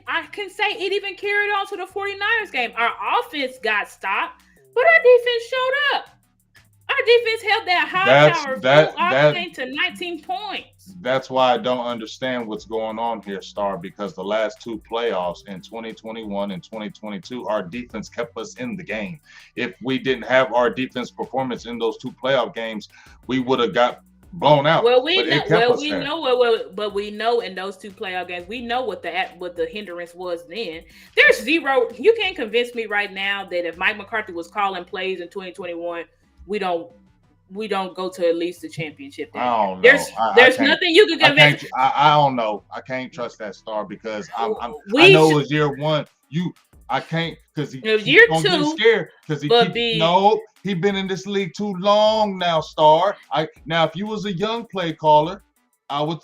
I can say it even carried on to the 49ers game. Our offense got stopped, but our defense showed up. Our defense held that high power to 19 points. That's why I don't understand what's going on here, Star, because the last two playoffs in 2021 and 2022, our defense kept us in the game. If we didn't have our defense performance in those two playoff games, we would have got blown out. We know in those two playoff games, we know what the hindrance was then. There's zero. You can't convince me right now that if Mike McCarthy was calling plays in 2021, we don't go to at least the championship that I year. don't know. I There's can't. nothing you can I convince. can't. I don't know. I can't trust that star because I We know it should, was year one. I can't because he it was keeps year on getting two, scared because he but keeps be no. He been in this league too long now, star. Now if you was a young play caller, I would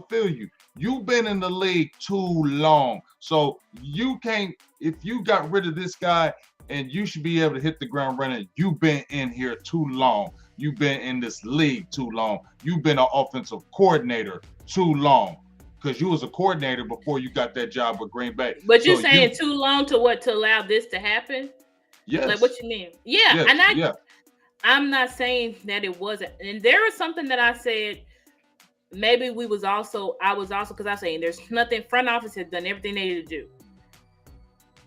feel you. You've been in the league too long, so you can't. If you got rid of this guy, and you should be able to hit the ground running. You've been in here too long. You've been in this league too long. You've been an offensive coordinator too long because you was a coordinator before you got that job with Green Bay. but you're So saying too long to what to allow this to happen? Like what yes, you mean? Yeah, yes, and yeah. I'm not saying that it wasn't. And there was something that I said. Maybe I was also because I was saying there's nothing. Front office has done everything they needed to do.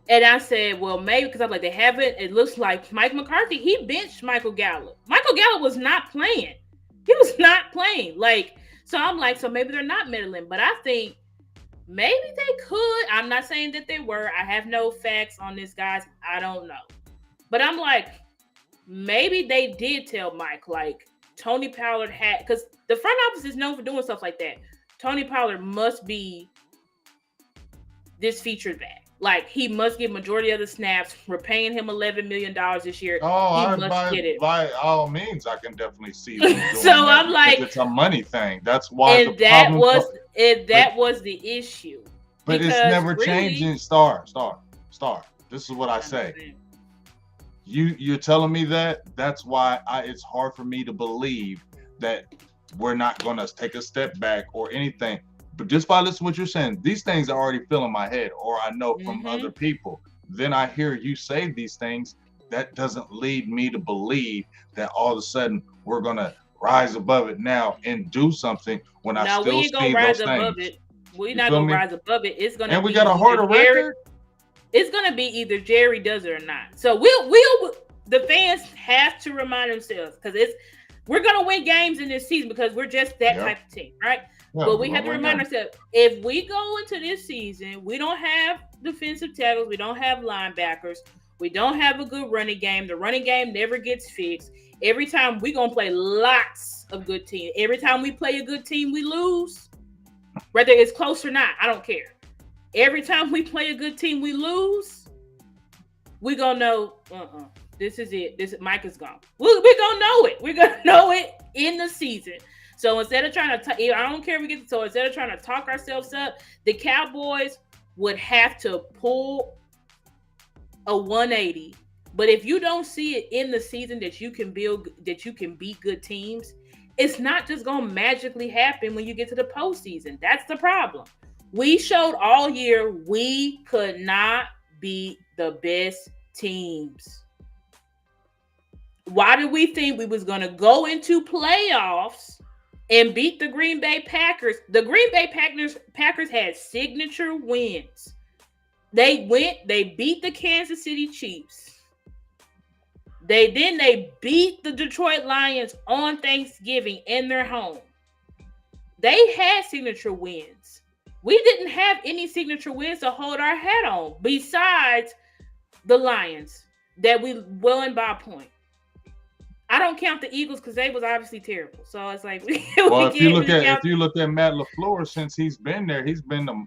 And I said, well, maybe because I'm like, they haven't. It looks like Mike McCarthy, he benched Michael Gallup. Michael Gallup was not playing. He was not playing. Like, so I'm like, so maybe they're not meddling. But I think maybe they could. I'm not saying that they were. I have no facts on this, guys. I don't know. But I'm like, maybe they did tell Mike, like, Tony Pollard had, because the front office is known for doing stuff like that. Tony Pollard must be this featured back. Like, he must get majority of the snaps. We're paying him $11 million this year. Oh, Get it. by all means, I can definitely see them doing So that I'm like, it's a money thing. That's why and that was the issue. But it's never changing. Star. This is what I say. You're telling me that. That's why it's hard for me to believe that we're not going to take a step back or anything. But just by listening to what you're saying, these things are already fill in my head, or I know from other people. Then I hear you say these things. That doesn't lead me to believe that all of a sudden we're going to rise above it now and do something when I still we ain't gonna see rise those above things. it. We're not gonna rise above it. It's gonna. And we got a harder record. It's gonna be either Jerry does it or not. So we'll the fans have to remind themselves because we're gonna win games in this season because we're just that type of team, right? Yeah, but we have to remind ourselves, if we go into this season, we don't have defensive tackles, we don't have linebackers, we don't have a good running game. The running game never gets fixed. Every time we're going to play lots of good teams. Every time we play a good team, we lose. Whether it's close or not, I don't care. Every time we play a good team, we lose. We're going to know, this is it. Mike is gone. We're going to know it. We're going to know it in the season. So instead of trying to, I don't care if we get, so instead of trying to talk ourselves up, the Cowboys would have to pull a 180. But if you don't see it in the season that you can beat good teams, it's not just going to magically happen when you get to the postseason. That's the problem. We showed all year we could not beat the best teams. Why did we think we was going to go into playoffs and beat the Green Bay Packers? The Green Bay Packers had signature wins. They beat the Kansas City Chiefs. They beat the Detroit Lions on Thanksgiving in their home. They had signature wins. We didn't have any signature wins to hold our hat on besides the Lions that we won by a point. I don't count the Eagles because they was obviously terrible. So it's like, if you look at Matt LaFleur, since he's been there, he's been to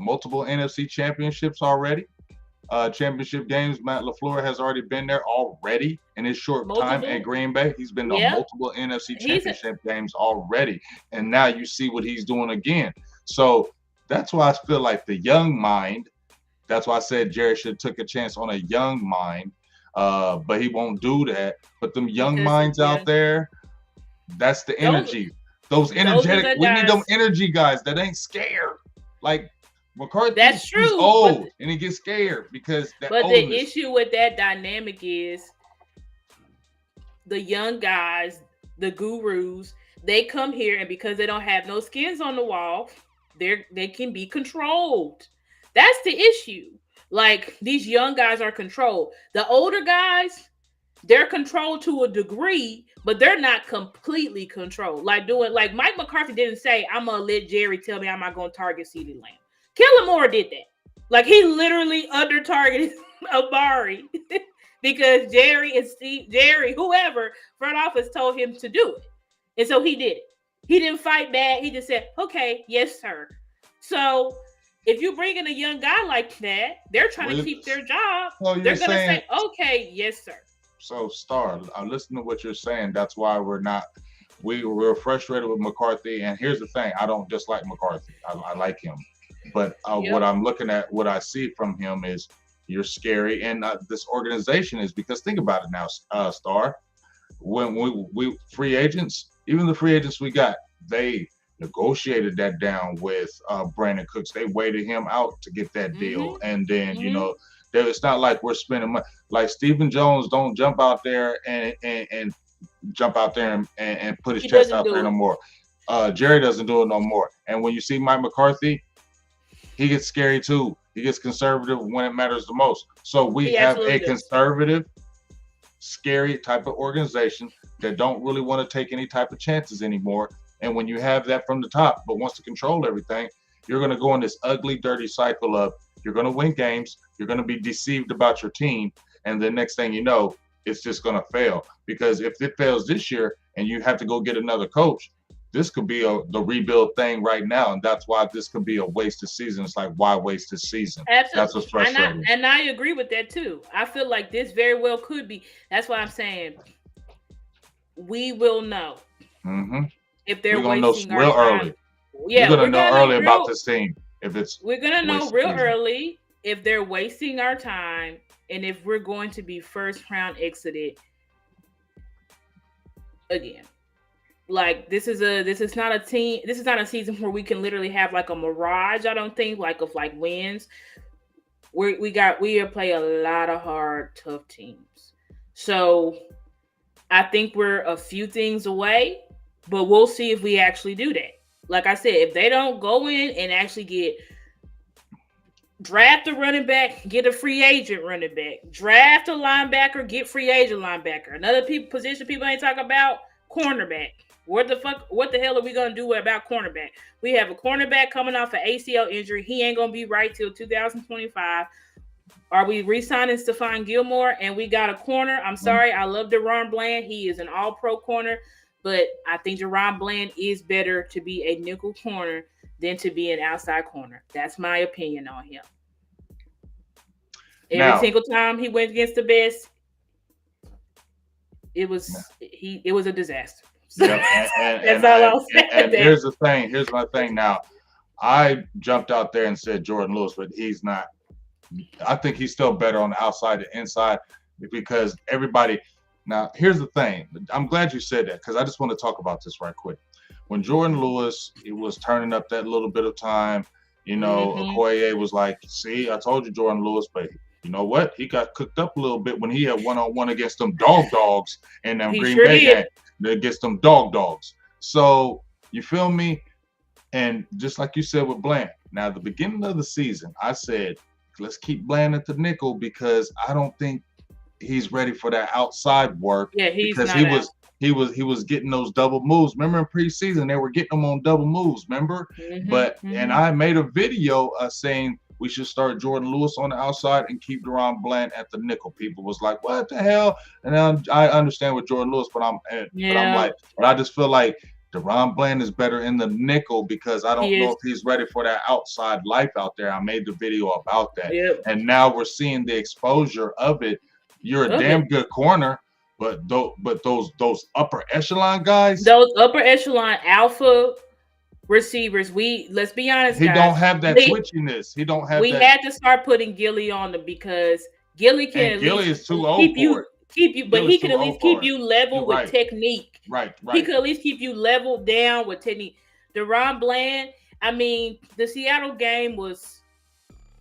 multiple NFC championships already. Championship games. Matt LaFleur has already been there already in his short time at Green Bay. He's been to multiple NFC championship games already, and now you see what he's doing again. So that's why I feel like the young mind. That's why I said Jerry should have took a chance on a young mind. But he won't do that. But them young minds out there, that's the energy. Those energetic, we need them energy guys that ain't scared. Like McCarthy, that's true. He's old and he gets scared because that oldness. The issue with that dynamic is the young guys, the gurus, they come here and because they don't have no skins on the wall, they can be controlled. That's the issue. Like, these young guys are controlled. The older guys, they're controlled to a degree, but they're not completely controlled. Like Mike McCarthy didn't say, I'm going to let Jerry tell me I'm not going to target CeeDee Lamb. Kellen Moore did that. Like, he literally under-targeted Amari because Jerry, whoever front office told him to do it, and so he did it. He didn't fight back. He just said, "Okay, yes, sir." So if you bring in a young guy like that, they're trying to keep their job. So They're you're gonna saying, say, "Okay, yes, sir." so Star, I listen to what you're saying. That's why we're frustrated with McCarthy. And here's the thing: I don't dislike McCarthy. I like him, but what Yep. I'm looking at, what I see from him is you're scary, and this organization is because think about it now, Star. When we free agents, even the free agents we got, they negotiated that down with Brandon Cooks. They waited him out to get that deal, Mhm. and then Mhm. it's not like we're spending money. Like Stephen Jones don't jump out there and jump out there and put his He chest doesn't out there do no it. more. Jerry doesn't do it no more. And when you see Mike McCarthy, he gets scary too. He gets conservative when it matters the most. So we He have a absolutely does. conservative, scary type of organization that don't really want to take any type of chances anymore. And when you have that from the top, but wants to control everything, you're going to go in this ugly, dirty cycle of you're going to win games, you're going to be deceived about your team, and the next thing you know, it's just going to fail. Because if it fails this year and you have to go get another coach, this could be the rebuild thing right now, and that's why this could be a wasted season. It's like, why waste this season? That's what's Absolutely. frustrating. And I agree with that too. I feel like this very well could be. That's why I'm saying we will know Mm-hmm. if We're they're gonna know wasting our real time. early. We're Yeah, gonna we're know gonna know early about real this team if it's we're gonna know wasted real season. early if they're wasting our time and if we're going to be first round exited again. Like this is not a team, this is not a season where we can literally have like a mirage, I don't think, like of like wins. We play a lot of hard, tough teams. So I think we're a few things away, but we'll see if we actually do that. Like I said, if they don't go in and actually get draft a running back, get a free agent running back, draft a linebacker, get free agent linebacker. Another position people ain't talking about, cornerback. What the hell are we gonna do about cornerback? We have a cornerback coming off an ACL injury. He ain't gonna be right till 2025. Are we re-signing Stephon Gilmore? And we got a corner. I'm sorry, I love Deron Bland. He is an all-pro corner, but I think Deron Bland is better to be a nickel corner than to be an outside corner. That's my opinion on him. Every Now, single time he went against the best, it was a disaster. yep, That's all I'll say. and here's the thing. Here's my thing. Now, I jumped out there and said Jordan Lewis, but he's not. I think he's still better on the outside than inside because everybody. Now, here's the thing. I'm glad you said that because I just want to talk about this right quick. When Jordan Lewis, he was turning up that little bit of time, Okoye was like, "See, I told you, Jordan Lewis, but you know what? He got cooked up a little bit when he had one-on-one against them dogs in them He Green sure Bay did. game against them dogs. So you feel me? And just like you said with Bland, now at the beginning of the season, I said, let's keep Bland at the nickel because I don't think he's ready for that outside work Yeah, he's because not out. he was getting those double moves. Remember in preseason they were getting them on double moves. Remember, and I made a video saying we should start Jordan Lewis on the outside and keep Deron Bland at the nickel. People was like, "What the hell?" And I understand with Jordan Lewis, but I'm like, but I just feel like Deron Bland is better in the nickel because I don't know if he's ready for that outside life out there. I made the video about that, and now we're seeing the exposure of it. You're a damn good corner, but those upper echelon guys, those upper echelon alpha receivers, let's be honest, he guys, don't have that twitchiness. He don't have. We had to start putting Gilly on them because Gilly can at Gilly least is too old for it. But he can at least keep you level with technique. Right. He can at least keep you level down with technique. Deron Bland, I mean, the Seattle game was,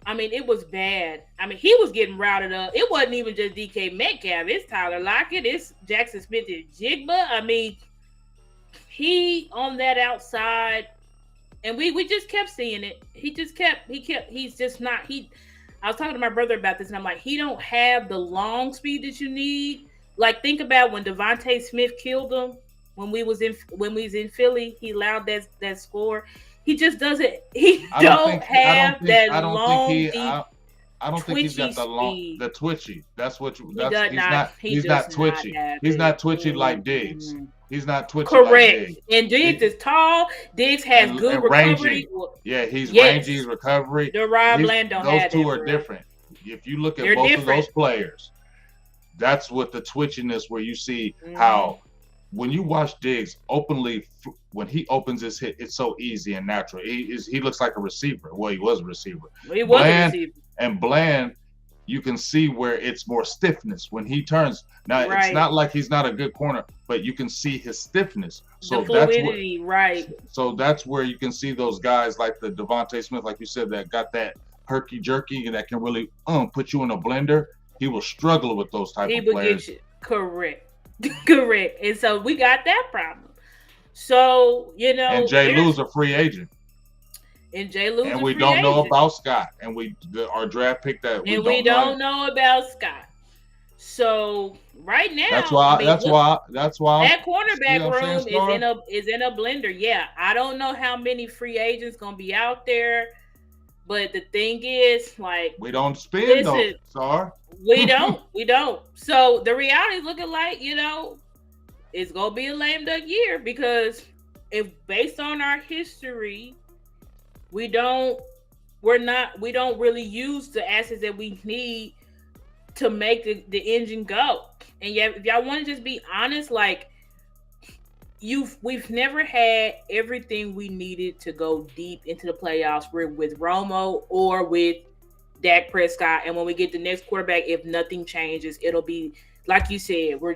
it was bad. He was getting routed up. It wasn't even just DK Metcalf. It's Tyler Lockett. It's Jackson Smith and Jigba. He on that outside, and we just kept seeing it. He's just not. I was talking to my brother about this, and I'm like, he don't have the long speed that you need. Like, think about when Devontae Smith killed him when we was in Philly. He allowed that score. He just doesn't. He don't have that long. I don't think he's twitchy got speed. the twitchy. That's what He does not. He he's does not not twitchy. have He's it. not twitchy like Diggs. Mhm. He's not twitchy like Correct. Diggs. And Diggs He is tall. Diggs has good and recovery. rangy. Yeah, he's rangy, Yes, he's recovery. Deron He's Bland don't those have two that, are bro. different. If you look at They're both of different. those players, that's what the twitchiness where you see Mhm. how when you watch Diggs openly when he opens his hit, it's so easy and natural. He looks like a receiver. Well, he was a receiver. He was a Bland receiver. and Bland, you can see where it's more stiffness when he turns. Now it's Right. not like he's not a good corner, but you can see his stiffness. The So that's what. fluidity, right. So that's where you can see those guys like the Devontae Smith, like you said, that got that herky jerky and that can really put you in a blender. He will struggle with those type He of would players. get you correct. Correct. And so we got that problem. So, And Jay Lue's a free agent. and Jay Lue's And a we free don't know agent. about Scott. And our draft pick that we And we don't know. don't know about Scott. So right now, That's I why. mean, That's look, why. That's why. that You cornerback know what I'm saying, room Star? is in a blender. Yeah, I don't know how many free agents gonna be out there, but the thing is, like, We don't spend no, listen, Star. we don't. So the reality is looking like it's gonna be a lame duck year because if based on our history, we don't really use the assets that we need to make the engine go. And yeah, if y'all want to just be honest, like we've never had everything we needed to go deep into the playoffs. We're with Romo or with Dak Prescott, and when we get the next quarterback, if nothing changes, it'll be like you said. We're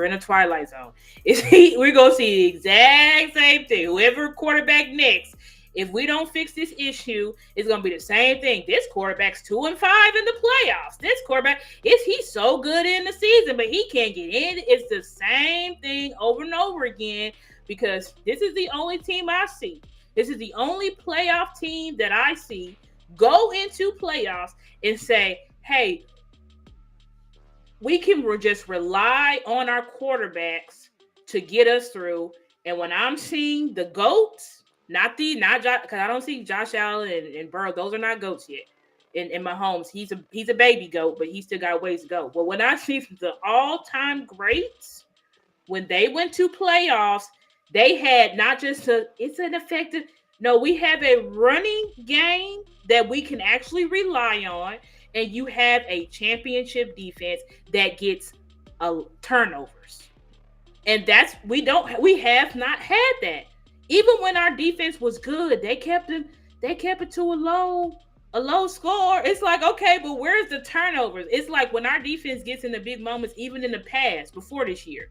in a twilight zone. We're gonna see the exact same thing. Whoever quarterback next, if we don't fix this issue, it's gonna be the same thing. This quarterback's 2-5 in the playoffs. This quarterback he's so good in the season, but he can't get in. It's the same thing over and over again because this is the only team I see. This is the only playoff team that I see go into playoffs and say, hey, we can just rely on our quarterbacks to get us through. And when I'm seeing the GOATs, not Josh, because I don't see Josh Allen and Burrow, those are not GOATs yet. In Mahomes, he's a baby GOAT, but he still got ways to go. But when I see the all-time greats, when they went to playoffs, they had not just it's an effective. No, we have a running game that we can actually rely on, and you have a championship defense that gets turnovers. And we have not had that. Even when our defense was good, they kept it to a low score. It's like, okay, but where's the turnovers? It's like when our defense gets in the big moments, even in the past, before this year,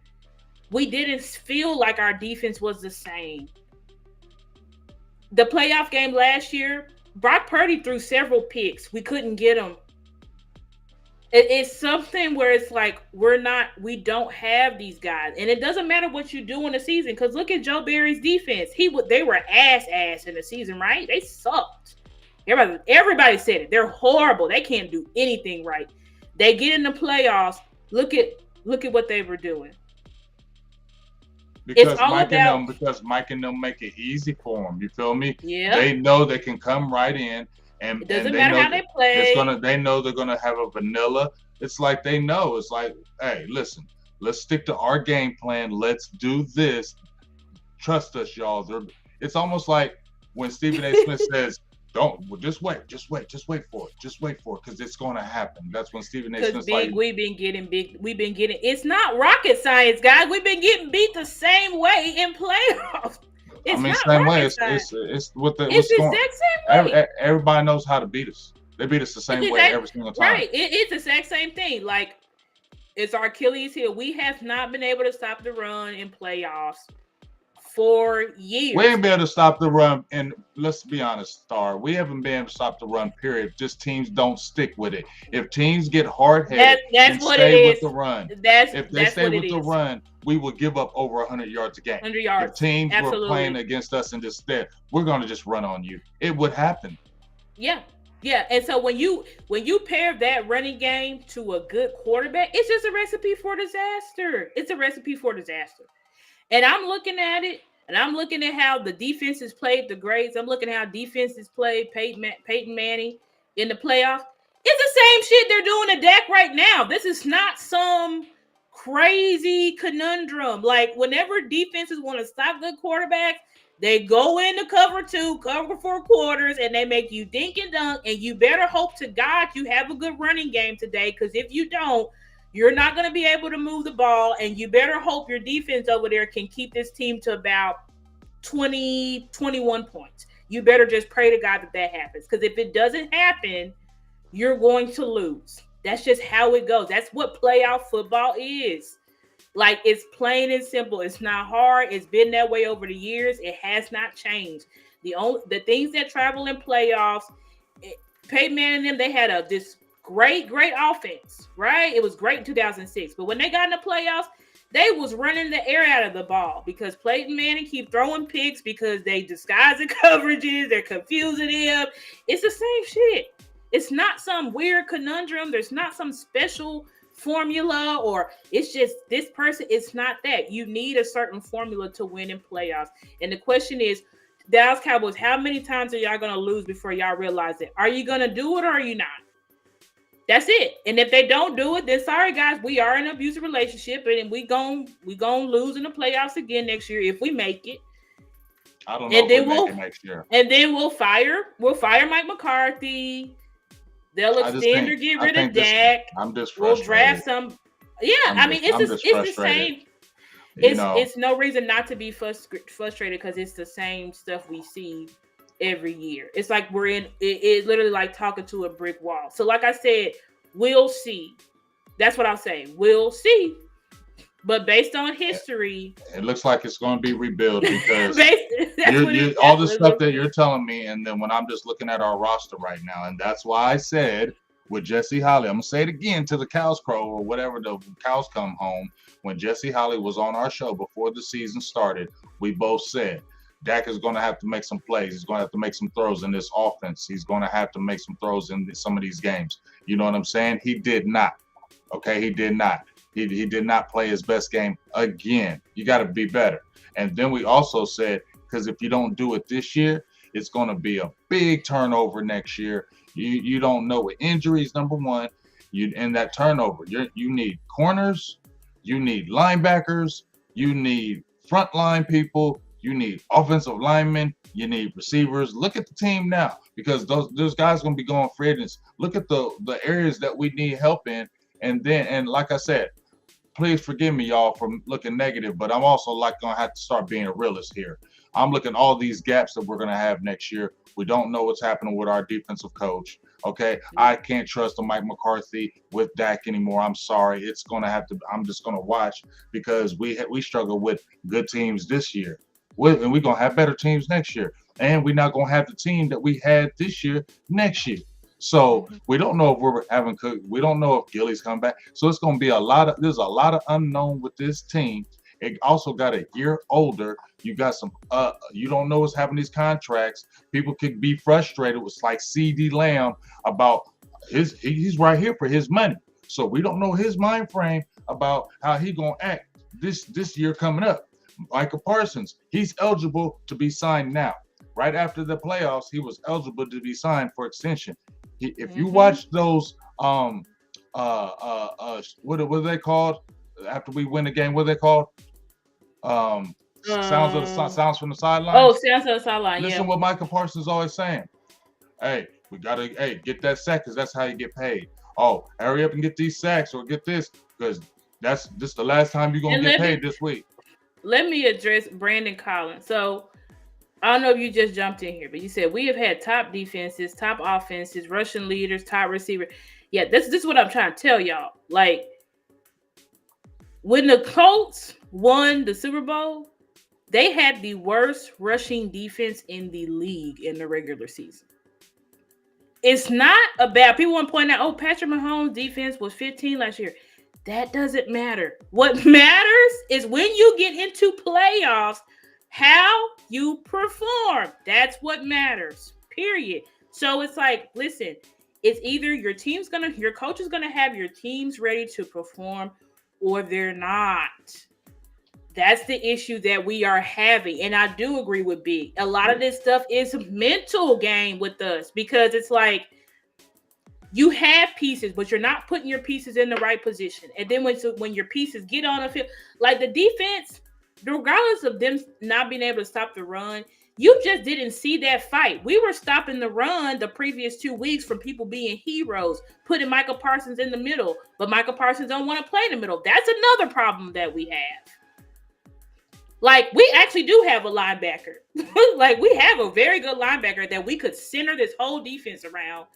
we didn't feel like our defense was the same. The playoff game last year, Brock Purdy threw several picks. We couldn't get him. It's something where it's like we don't have these guys, and it doesn't matter what you do in the season. Because look at Joe Barry's defense; they were ass in the season, right? They sucked. Everybody said it. They're horrible. They can't do anything right. They get in the playoffs. Look at what they were doing. Because Mike and them make it easy for them. You feel me? Yeah. They know they can come right in, and it doesn't they matter know how they play. They know they're gonna have a vanilla. It's like they know. It's like, hey, listen, let's stick to our game plan. Let's do this. Trust us, y'all. It's almost like when Stephen A. Smith says, just wait for it, just wait for it, because it's going to happen. That's when Stephen A. Smith's like, we've been getting. It's not rocket science, guys. We've been getting beat the same way in playoffs. It's not same way. Science. It's what the it's the exact same way. Everybody knows how to beat us. They beat us the same way every single time. Right. It's the exact same thing. Like, it's our Achilles heel. We have not been able to stop the run in playoffs for years. We ain't been able to stop the run, and let's be honest, Star. We haven't been able to stop the run, period. Just teams don't stick with it. If teams get hard-headed and stay with the run, if they stay with the run, we will give up over 100 yards a game. 100 yards. If teams were playing against us and just there, we're going to just run on you. It would happen. Yeah. Yeah, and so when you pair that running game to a good quarterback, it's just a recipe for disaster. It's a recipe for disaster. And I'm looking at it, and I'm looking at how the defenses played the greats. I'm looking at how defenses played Peyton Manning in the playoffs. It's the same shit they're doing to Dak right now. This is not some crazy conundrum. Like, whenever defenses want to stop good quarterbacks, they go into cover 2, cover 4 quarters, and they make you dink and dunk. And you better hope to God you have a good running game today, because if you don't, you're not going to be able to move the ball. And you better hope your defense over there can keep this team to about 20, 21 points. You better just pray to God that happens. Because if it doesn't happen, you're going to lose. That's just how it goes. That's what playoff football is. Like, it's plain and simple. It's not hard. It's been that way over the years. It has not changed. The things that travel in playoffs, Peyton Manning and them, they had this great offense, right? It was great in 2006. But when they got in the playoffs, they was running the air out of the ball because Peyton Manning keep throwing picks because they disguise the coverages. They're confusing him. It's the same shit. It's not some weird conundrum. There's not some special formula, or it's just this person. It's not that. You need a certain formula to win in playoffs. And the question is, Dallas Cowboys, how many times are y'all going to lose before y'all realize it? Are you going to do it or are you not? That's it. And if they don't do it, then sorry guys, we are in an abusive relationship, and we gon' lose in the playoffs again next year if we make it. I don't know if we make it next year. And then we'll fire Mike McCarthy. They'll extend or get rid of Dak. I'm just frustrated. We'll draft some. Yeah, it's the same. It's no reason not to be frustrated because it's the same stuff we see every year. It's like we're in it literally like talking to a brick wall. So like I said, we'll see. That's what I'll say. We'll see. But based on history, it looks like it's going to be rebuilt because all the stuff that you're telling me, and then when I'm just looking at our roster right now, and that's why I said with Jesse Holley, I'm going to say it again till the cows crow or whatever, the cows come home. When Jesse Holley was on our show before the season started, we both said Dak is going to have to make some plays. He's going to have to make some throws in this offense. He's going to have to make some throws in some of these games. You know what I'm saying? He did not. Okay, he did not. He did not play his best game again. You got to be better. And then we also said, because if you don't do it this year, it's going to be a big turnover next year. You don't know what injuries, number one. In that turnover, you need corners, you need linebackers, you need frontline people, you need offensive linemen, you need receivers. Look at the team now, because those guys are going to be going free agents. Look at the areas that we need help in. And like I said, please forgive me, y'all, for looking negative, but I'm also going to have to start being a realist here. I'm looking at all these gaps that we're going to have next year. We don't know what's happening with our defensive coach. Okay, I can't trust Mike McCarthy with Dak anymore. I'm sorry. I'm just going to watch because we struggle with good teams this year. And we're going to have better teams next year. And we're not going to have the team that we had this year next year. So we don't know if we're having cook. We don't know if Gilly's come back. So it's going to be there's a lot of unknown with this team. It also got a year older. You got some, you don't know what's happening these contracts. People could be frustrated with like CD Lamb about he's right here for his money. So we don't know his mind frame about how he going to act this year coming up. Michael Parsons, he's eligible to be signed now. Right after the playoffs, he was eligible to be signed for extension. If you watch those, what are they called? After we win the game, what are they called? Sounds from the sideline. Oh, sounds from the sideline. Listen, what Michael Parsons is always saying. Hey, we gotta get that sack because that's how you get paid. Oh, hurry up and get these sacks or get this because this the last time you're gonna get paid this week. Let me address Brandon Collins. So I don't know if you just jumped in here, but you said we have had top defenses, top offenses, rushing leaders, top receiver. Yeah, this is what I'm trying to tell y'all. Like, when the Colts won the Super Bowl, they had the worst rushing defense in the league in the regular season. It's not about people want to point out, Patrick Mahomes' defense was 15 last year. That doesn't matter. What matters is when you get into playoffs, how you perform. That's what matters, period. So it's like, listen, it's either your coach is gonna have your teams ready to perform or they're not. That's the issue that we are having. And I do agree with Big. A lot of this stuff is a mental game with us because it's like you have pieces, but you're not putting your pieces in the right position. And then when your pieces get on the field, like the defense, regardless of them not being able to stop the run, you just didn't see that fight. We were stopping the run the previous 2 weeks from people being heroes, putting Michael Parsons in the middle, but Michael Parsons don't want to play in the middle. That's another problem that we have. Like, we actually do have a linebacker. Like, we have a very good linebacker that we could center this whole defense around.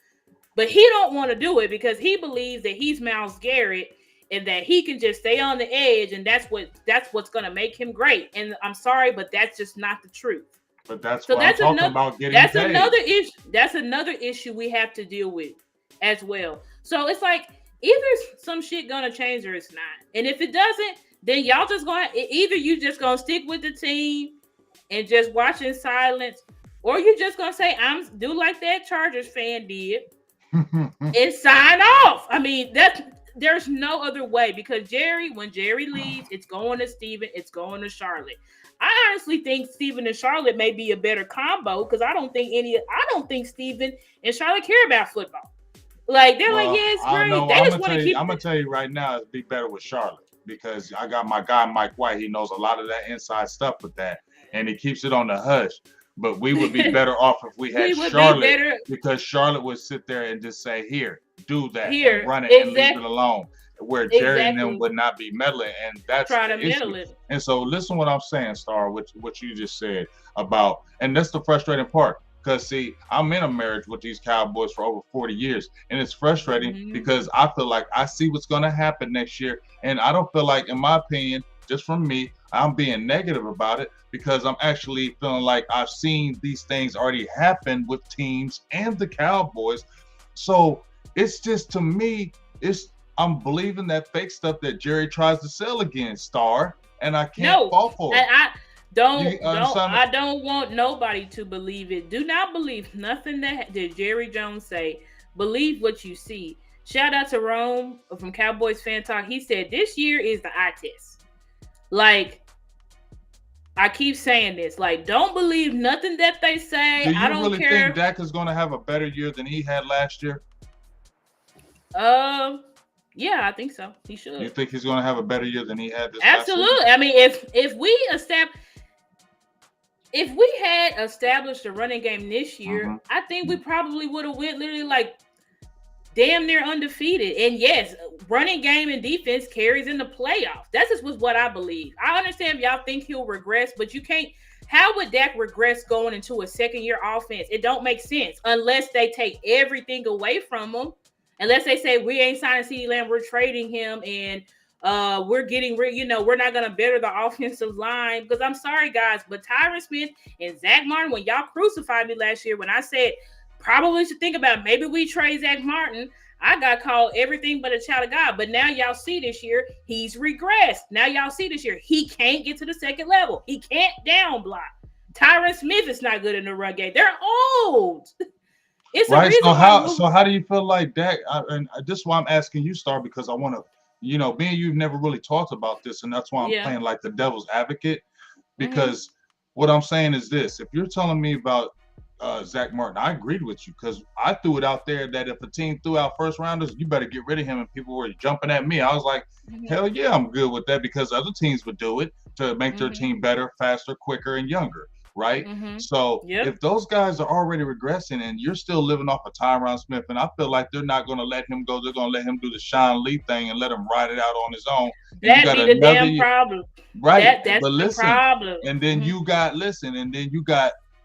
But he don't want to do it because he believes that he's Myles Garrett and that he can just stay on the edge, and that's what's going to make him great. And I'm sorry, but that's just not the truth. But that's what I'm talking about getting paid. Another issue. That's another issue we have to deal with as well. So it's like either some shit gonna change or it's not. And if it doesn't, then y'all just gonna either you just gonna stick with the team and just watch in silence, or you just gonna say I'm do like that Chargers fan did and sign off. I mean, there's no other way because when Jerry leaves, it's going to Steven, it's going to Charlotte. I honestly think Steven and Charlotte may be a better combo because I don't think Steven and Charlotte care about football. Like they're like, yeah, it's great. They just want to keep. I'm gonna tell you right now, it'd be better with Charlotte because I got my guy Mike White. He knows a lot of that inside stuff with that, and he keeps it on the hush. But we would be better off if we had Charlotte because Charlotte would sit there and just say, "Here, do that, and run it, and leave it alone." Where Jerry and them would not be meddling, and that's the issue. And so, listen what I'm saying, Star, what you just said about, and that's the frustrating part. Because see, I'm in a marriage with these Cowboys for over 40 years, and it's frustrating because I feel like I see what's going to happen next year, and I don't feel like, in my opinion, just from me, I'm being negative about it because I'm actually feeling like I've seen these things already happen with teams and the Cowboys. So it's just, to me, I'm believing that fake stuff that Jerry tries to sell again, Star, and I can't fall for it. I don't want nobody to believe it. Do not believe nothing that Jerry Jones say. Believe what you see. Shout out to Rome from Cowboys Fan Talk. He said this year is the eye test. Like, I keep saying this. Like, don't believe nothing that they say. Do you I don't really care. think Dak is going to have a better year than he had last year? Yeah, I think so. He should. You think he's going to have a better year than he had this Absolutely. I mean, if we had established a running game this year, I think we probably would have went literally like damn near undefeated. And yes, running game and defense carries in the playoffs. That's just what I believe. I understand if y'all think he'll regress, but you can't. How would Dak regress going into a second-year offense? It don't make sense unless they take everything away from him. Unless they say we ain't signing CeeDee Lamb, we're trading him, and we're not gonna better the offensive line. Because I'm sorry, guys, but Tyron Smith and Zach Martin, when y'all crucified me last year, when I said probably should think about maybe we trade Zach Martin, I got called everything but a child of God. But now y'all see this year he's regressed. Now y'all see this year he can't get to the second level. He can't down block. Tyron Smith is not good in the run game. They're old. It's right. So how do you feel like Dak? And this is why I'm asking you, Star, because I want to, me and you've never really talked about this, and that's why I'm playing like the devil's advocate. Because what I'm saying is this: if you're telling me about Zach Martin, I agreed with you because I threw it out there that if a team threw out first rounders, you better get rid of him, and people were jumping at me. I was like, hell yeah, I'm good with that because other teams would do it to make their team better, faster, quicker, and younger. Right. So if those guys are already regressing and you're still living off of Tyron Smith, and I feel like they're not going to let him go, they're going to let him do the Sean Lee thing and let him ride it out on his own. That'd be the damn problem. Right. That's the problem. And then you got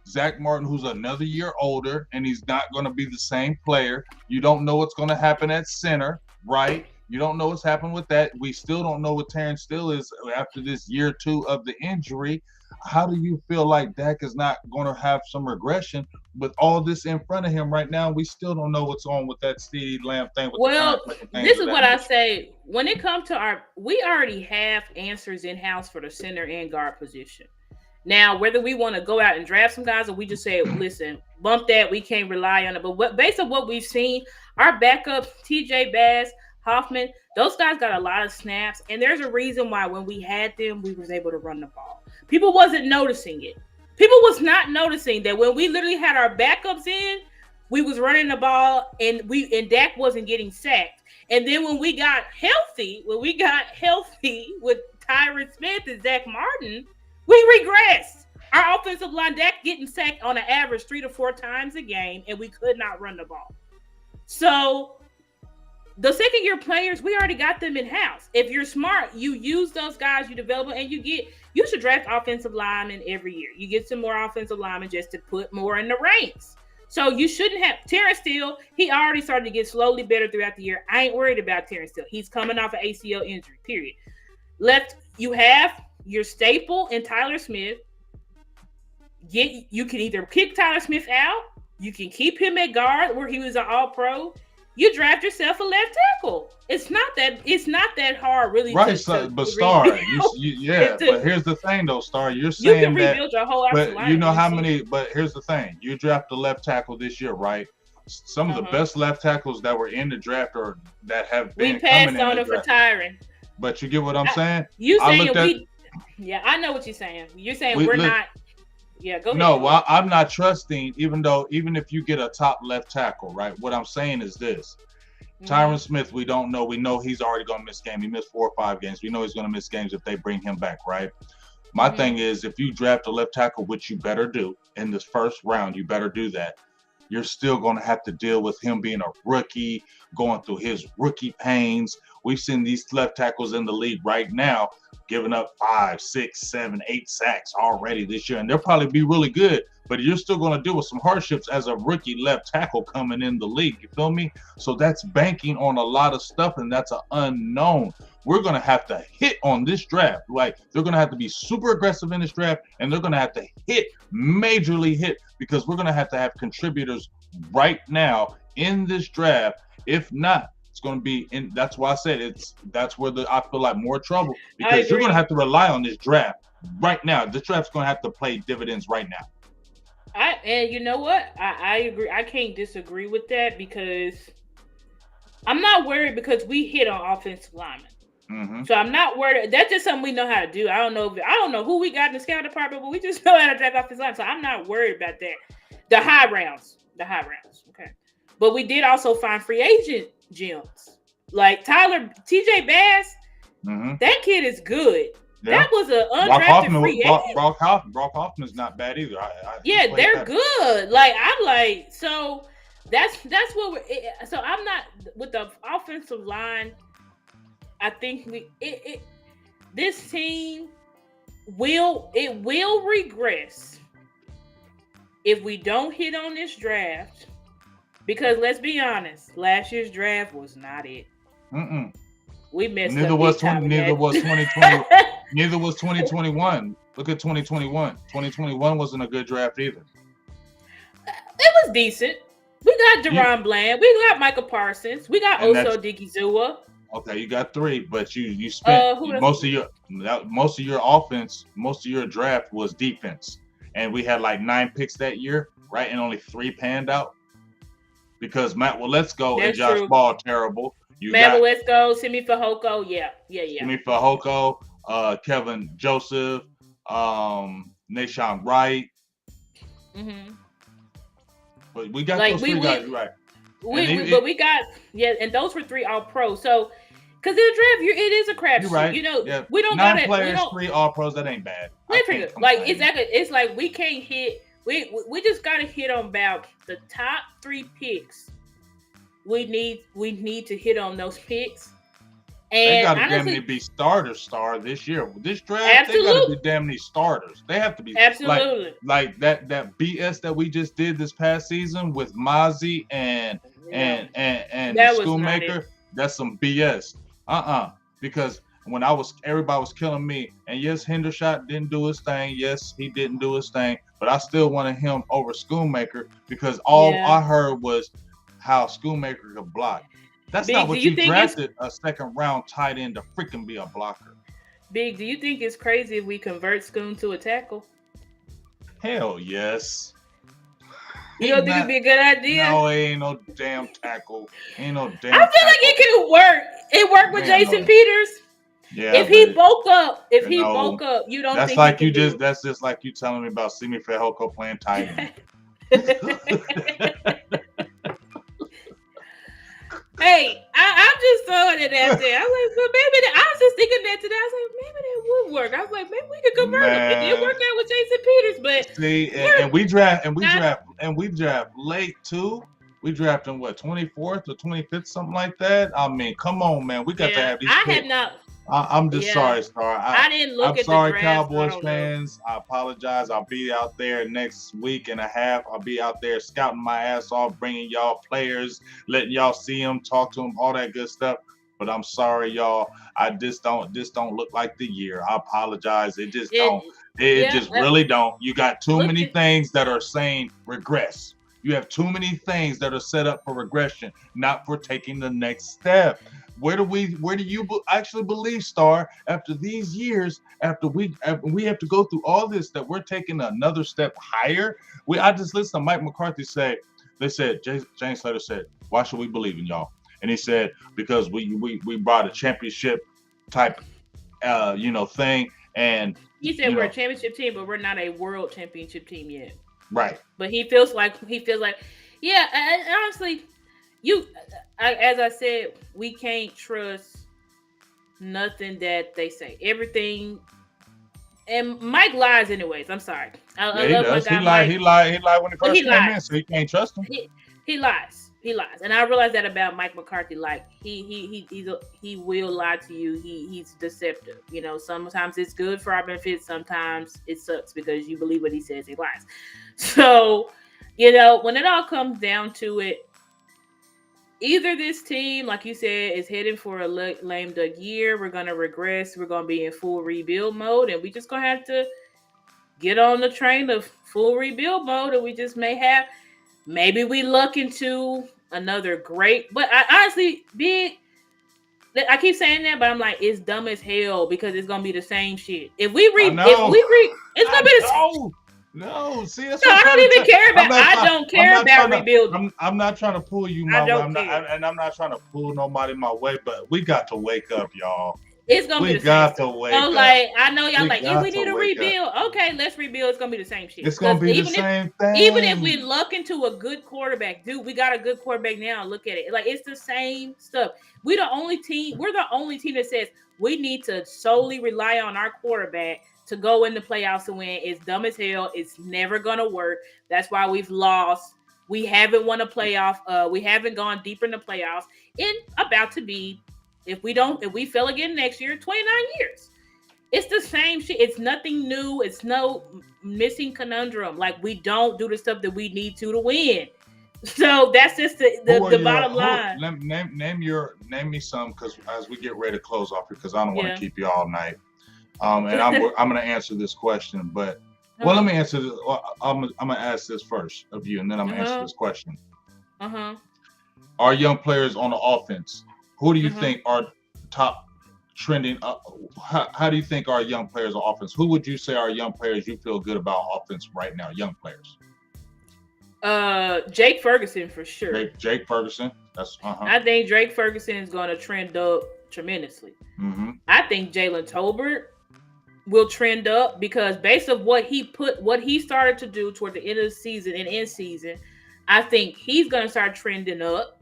Zach Martin, who's another year older, and he's not going to be the same player. You don't know what's going to happen at center. Right. You don't know what's happened with that. We still don't know what Terrence Steele is after this year 2 of the injury. How do you feel like Dak is not going to have some regression with all this in front of him right now? We still don't know what's on with that CeeDee Lamb thing. This is what I say. When it comes to we already have answers in-house for the center and guard position. Now, whether we want to go out and draft some guys or we just say, listen, bump that, we can't rely on it. But based on what we've seen, our backups, TJ Bass, Hoffman, those guys got a lot of snaps, and there's a reason why when we had them, we was able to run the ball. People wasn't noticing it. People was not noticing that when we literally had our backups in, we was running the ball and Dak wasn't getting sacked. And then when we got healthy with Tyron Smith and Zach Martin, we regressed. Our offensive line, Dak getting sacked on an average 3 to 4 times a game, and we could not run the ball. So the second year players, we already got them in house. If you're smart, you use those guys, you develop them, and you should draft offensive linemen every year. You get some more offensive linemen just to put more in the ranks. So you shouldn't have Terrence Steele. He already started to get slowly better throughout the year. I ain't worried about Terrence Steele. He's coming off an ACL injury, period. Left, you have your staple in Tyler Smith. You can either kick Tyler Smith out, you can keep him at guard where he was an all-pro. You draft yourself a left tackle. It's not that hard, really. Right, but Star, but here's the thing, though, Star. You're saying you can rebuild your whole offensive line. You know how many? But here's the thing: you draft a left tackle this year, right? Some of the best left tackles that were in the draft or that have been. We passed on it for Tyron. But you get what I'm saying? I know what you're saying. You're saying we're not. Yeah, go ahead. No, well, I'm not trusting, even if you get a top left tackle, right? What I'm saying is this. Tyron Smith, we don't know. We know he's already going to miss games. He missed 4 or 5 games. We know he's going to miss games if they bring him back, right? My thing is, if you draft a left tackle, which you better do in this first round, you better do that. You're still going to have to deal with him being a rookie, going through his rookie pains. We've seen these left tackles in the league right now giving up 5, 6, 7, 8 sacks already this year, and they'll probably be really good, but you're still going to deal with some hardships as a rookie left tackle coming in the league. You feel me? So that's banking on a lot of stuff, and that's an unknown. We're going to have to hit on this draft. Like, they're going to have to be super aggressive in this draft, and they're going to have to majorly hit, because we're going to have contributors right now in this draft. If not, it's going to be in. That's why I said that's where I feel like more trouble, because you're going to have to rely on this draft right now. This draft's going to have to play dividends right now. And you know what? I agree. I can't disagree with that, because I'm not worried, because we hit on offensive linemen. So I'm not worried. That's just something we know how to do. I don't know who we got in the scout department, but we just know how to draft offensive line. So I'm not worried about that. The high rounds. Okay. But we did also find free agent gems like TJ Bass. That kid is good. Yeah. That was an undrafted free agent. Brock Hoffman's not bad either. They're good. So that's what we're. So I'm not with the offensive line. I think this team will regress if we don't hit on this draft. Because let's be honest, last year's draft was not it. We messed up. Neither was 2020. Neither was 2021. Look at 2021. 2021 wasn't a good draft either. It was decent. We got Deron Bland. We got Michael Parsons. We got Oso Digizua. Okay, you got 3, but you spent most of your offense, most of your draft was defense, and we had like 9 picks that year, right? And only 3 panned out. Because Matt Waletzko and Josh Ball terrible. Matt Waletzko, Simi Fehoko, yeah. Simi Fehoko, Kevin Joseph, Nahshon Wright. But we got those 3 guys right. We got and those were 3 all-pro. So, because in the draft, it is a crapshoot. Right. We don't 9 players, 3 all-pros. That ain't bad. Exactly. It's like we can't hit. We just gotta hit on about the top 3 picks. We need to hit on those picks. And they gotta damn near be starters this year. This draft, they gotta be damn near starters. They have to be absolutely like that BS that we just did this past season with Mozzie and Schoonmaker. That's some BS. Because when everybody was killing me, and yes, Hendershot didn't do his thing. Yes, he didn't do his thing, but I still wanted him over Schoonmaker, because all I heard was how Schoonmaker could block. That's not what you drafted a second round tight end to freaking be a blocker. Big, do you think it's crazy if we convert Schoon to a tackle? Hell yes. You don't think it'd be a good idea? No, it ain't no damn tackle. Ain't no damn. I feel like it could work. It worked with Jason Peters. Yeah. If he bulk up, you don't. That's think like you just. That's just like you telling me about Simi Fehoko playing tight end. Hey, I'm just throwing it out there. I was like, but maybe I was just thinking that today. I was like, maybe that would work. I was like, maybe we could convert him. It did Man, work out with Jason Peters, but see, and we're we draft and we not. draft and we draft late too. We draft in what 24th or 25th, something like that. I mean, come on, man. We got to Yeah, have these I picks. have not. I'm just Yeah, sorry, Star. I didn't I'm look at the sorry, draft, so I Cowboys don't know. fans. I apologize. I'll be out there next week and a half. I'll be out there scouting my ass off, bringing y'all players, letting y'all see them, talk to them, all that good stuff. But I'm sorry, y'all. I just don't. This don't look like the year. I apologize. It just don't. It, It yeah, just really don't. You got too look many at things that are saying regress. You have too many things that are set up for regression, not for taking the next step. Where do you actually believe, Star, after these years, after we have to go through all this, that we're taking another step higher? I just listened to Mike McCarthy say, they said, James Slater said, why should we believe in y'all? And he said, because we brought a championship type thing, and he said you we're a know, championship team, but we're not a world championship team yet. right. But he feels like, yeah. And honestly, as I said, we can't trust nothing that they say. Everything, and Mike lies anyways. I'm sorry. I Yeah, he love my does. He guy lied. Mike, He lied. He lied when he but he first came in, lies. so you can't trust him. He lies. He lies, and I realized that about Mike McCarthy. Like he will lie to you. He's deceptive. Sometimes it's good for our benefit. Sometimes it sucks because you believe what he says. He lies. So, when it all comes down to it, either this team, like you said, is heading for a lame duck year. We're gonna regress. We're gonna be in full rebuild mode, and we just gonna have to get on the train of full rebuild mode, and we just may have. Maybe we look into another great, but I honestly I keep saying that, but I'm like, it's dumb as hell because it's gonna be the same shit. I know. It's gonna I be the same. know. No, see, that's No, what I'm I trying to don't tell. even care I'm about. not. I don't I'm care not about trying to. rebuilding. I'm not trying to pull you I my way. don't care. And I'm not trying to pull nobody my way. But we got to wake up, y'all. It's gonna be We the same got stuff. to So wake up. like, I know y'all We like, yeah, we got to need to wake up. rebuild. Okay, let's rebuild. It's gonna be the same shit. It's gonna Because be the same even if we thing. look into a good quarterback, dude, we got a good quarterback now. Look at it. Like it's the same stuff. We're the only team that says we need to solely rely on our quarterback to go in the playoffs to win. It's dumb as hell. It's never gonna work. That's why we've lost. We haven't won a playoff. We haven't gone deeper in the playoffs. In about to be, if we fail again next year, 29 years. It's the same shit. It's nothing new. It's no missing conundrum. Like we don't do the stuff that we need to win. So that's just Who are the your bottom line. name me some, because as we get ready to close off, because I don't want to Yeah. keep you all night. And I'm going to answer this question, but well, let Uh-huh. me answer this. I'm going to ask this first of you, and then I'm going to answer Uh-huh. this question. Uh-huh. Our young players on the offense, who do you Uh-huh. think are top trending? How do you think our young players on offense? Who would you say are young players you feel good about offense right now? Young players. Jake Ferguson for sure. Jake Ferguson. That's I think Drake Ferguson is going to trend up tremendously. Mm-hmm. I think Jalen Tolbert will trend up because based on what he started to do toward the end of the season and in season, I think he's going to start trending up.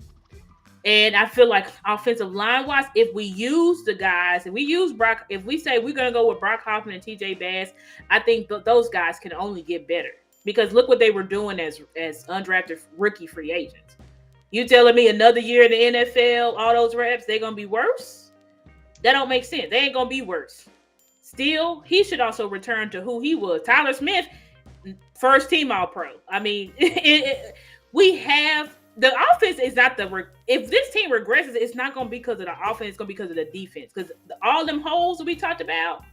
And I feel like offensive line wise, if we use the guys, if we say we're going to go with Brock Hoffman and TJ Bass, I think those guys can only get better because look what they were doing as undrafted rookie free agents. You telling me another year in the NFL, all those reps, they're going to be worse? That don't make sense. They ain't going to be worse. Still, he should also return to who he was. Tyler Smith, first team All-Pro. I mean, we have the offense is not if this team regresses, it's not going to be because of the offense. It's going to be because of the defense. Because all them holes that we talked about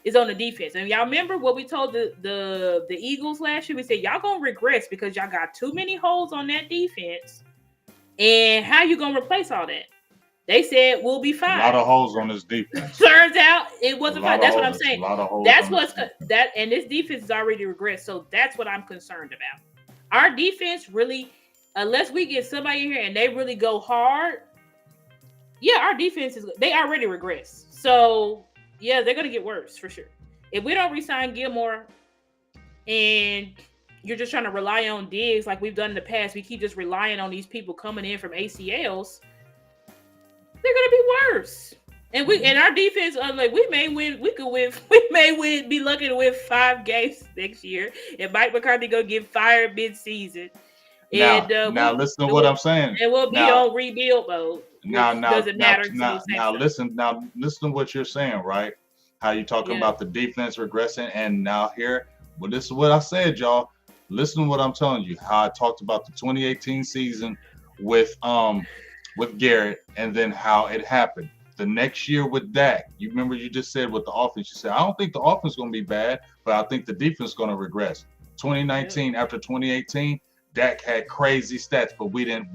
is on the defense. And y'all remember what we told the Eagles last year? We said y'all going to regress because y'all got too many holes on that defense. And how you going to replace all that? They said we'll be fine. A lot of holes on this defense. Turns out it wasn't fine. That's what I'm saying. A lot of holes. That's what's that, and this defense is already regressed. So that's what I'm concerned about. Our defense really, unless we get somebody in here and they really go hard, yeah, our defense they already regressed. So yeah, they're gonna get worse for sure. If we don't resign Gilmore and you're just trying to rely on Diggs like we've done in the past, we keep just relying on these people coming in from ACLs. they're gonna be worse. And our defense, like we may win, we could win, we may win, be lucky to win 5 games next year. And Mike McCarthy gonna get fired mid-season, and Now we listen to and what we'll, I'm saying. and we'll be Now on rebuild mode, now which now doesn't now matter to now the same now stuff. listen to what you're saying, right? How you talking Yeah. about the defense regressing, and now here, well, this is what I said, y'all. Listen to what I'm telling you. How I talked about the 2018 season with Garrett, and then how it happened. The next year with Dak, you remember you just said with the offense, you said I don't think the offense is going to be bad, but I think the defense is going to regress. Yep. 2019 after 2018, Dak had crazy stats, but we didn't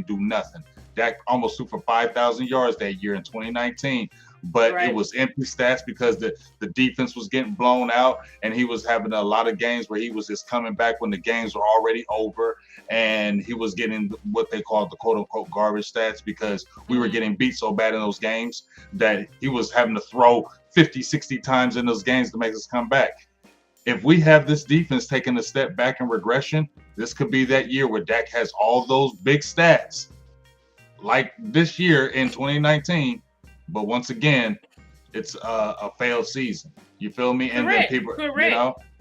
do nothing. Dak almost threw for 5,000 yards that year in 2019, but it Right. was empty stats because the defense was getting blown out, and he was having a lot of games where he was just coming back when the games were already over, and he was getting what they call the quote unquote garbage stats because we were Mhm. getting beat so bad in those games that he was having to throw 50, 60 times in those games to make us come back. If we have this defense taking a step back in regression, this could be that year where Dak has all those big stats like this year in 2019, but once again, it's a failed season. You feel me? And then Correct. people, Correct.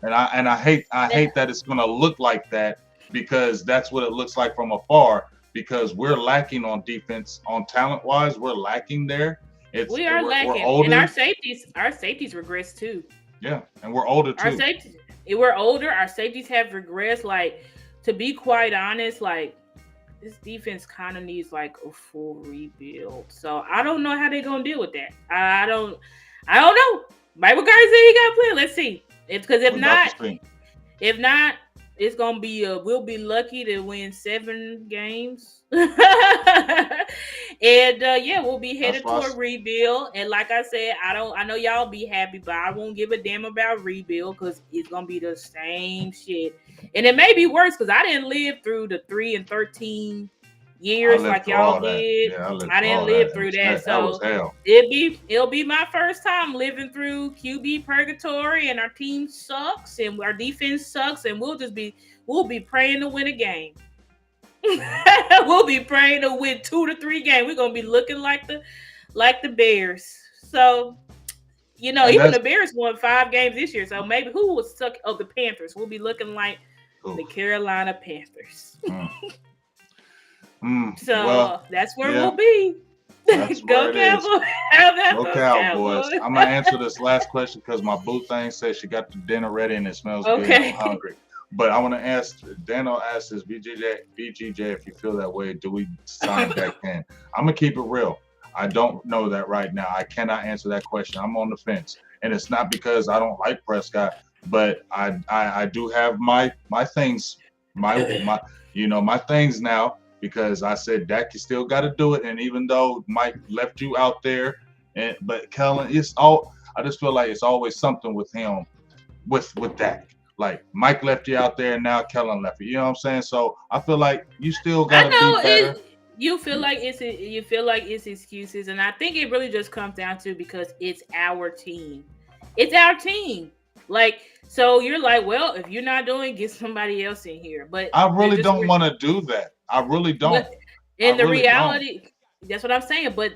I hate that it's gonna look like that because that's what it looks like from afar. Because we're lacking on defense, on talent wise, we're lacking there. We are We're lacking, and older, our safeties regress too. yeah, and we're older Our too. safeties, we're older. Our safeties have regressed. Like, to be quite honest, like this defense kind of needs like a full rebuild. So I don't know how they're gonna deal with that. I don't know. Mike McCarthy said he got a plan. Let's see. It's because We about to see. if not, it's gonna be we'll be lucky to win 7 games, and yeah, we'll be That's headed why. toward rebuild. And like I said, I know y'all be happy, but I won't give a damn about rebuild because it's gonna be the same shit, and it may be worse because I didn't live through the 3-13 I years lived like through y'all all that. did. Yeah, I lived I through didn't all live that. through that, That was so hell. it'll be my first time living through QB purgatory, and our team sucks, and our defense sucks, and we'll be praying to win a game. We'll be praying to win 2 to 3 games. We're gonna be looking like the Bears. So And even that's the Bears won 5 games this year. So maybe who was stuck of the Panthers? We'll be looking like oof. the Carolina Panthers. Mm. Well, So that's where yeah, we'll be. that's where Go it is. Cowboys! How about Go those Cowboys. Cowboys? I'm gonna answer this last question because my boo thing says she got the dinner ready and it smells good and I'm Okay. hungry. But I want to ask Daniel asked this BGJ, if you feel that way, do we sign back in? I'm gonna keep it real. I don't know that right now. I cannot answer that question. I'm on the fence, and it's not because I don't like Prescott, but I do have my things, my my things now because I said Dak, you still got to do it, and even though Mike left you out there, but Kellen, it's all. I just feel like it's always something with him, with Dak. Like Mike left you out there, and now Kellen left you. You know what I'm saying? So I feel like you still got I to be know better. you feel like it's excuses, and I think it really just comes down to because it's our team. It's our team. Like, so you're like, well, if you're not doing, get somebody else in here. But I they're really just don't want to do that. I really don't. but I in the really don't. reality, that's what I'm saying. But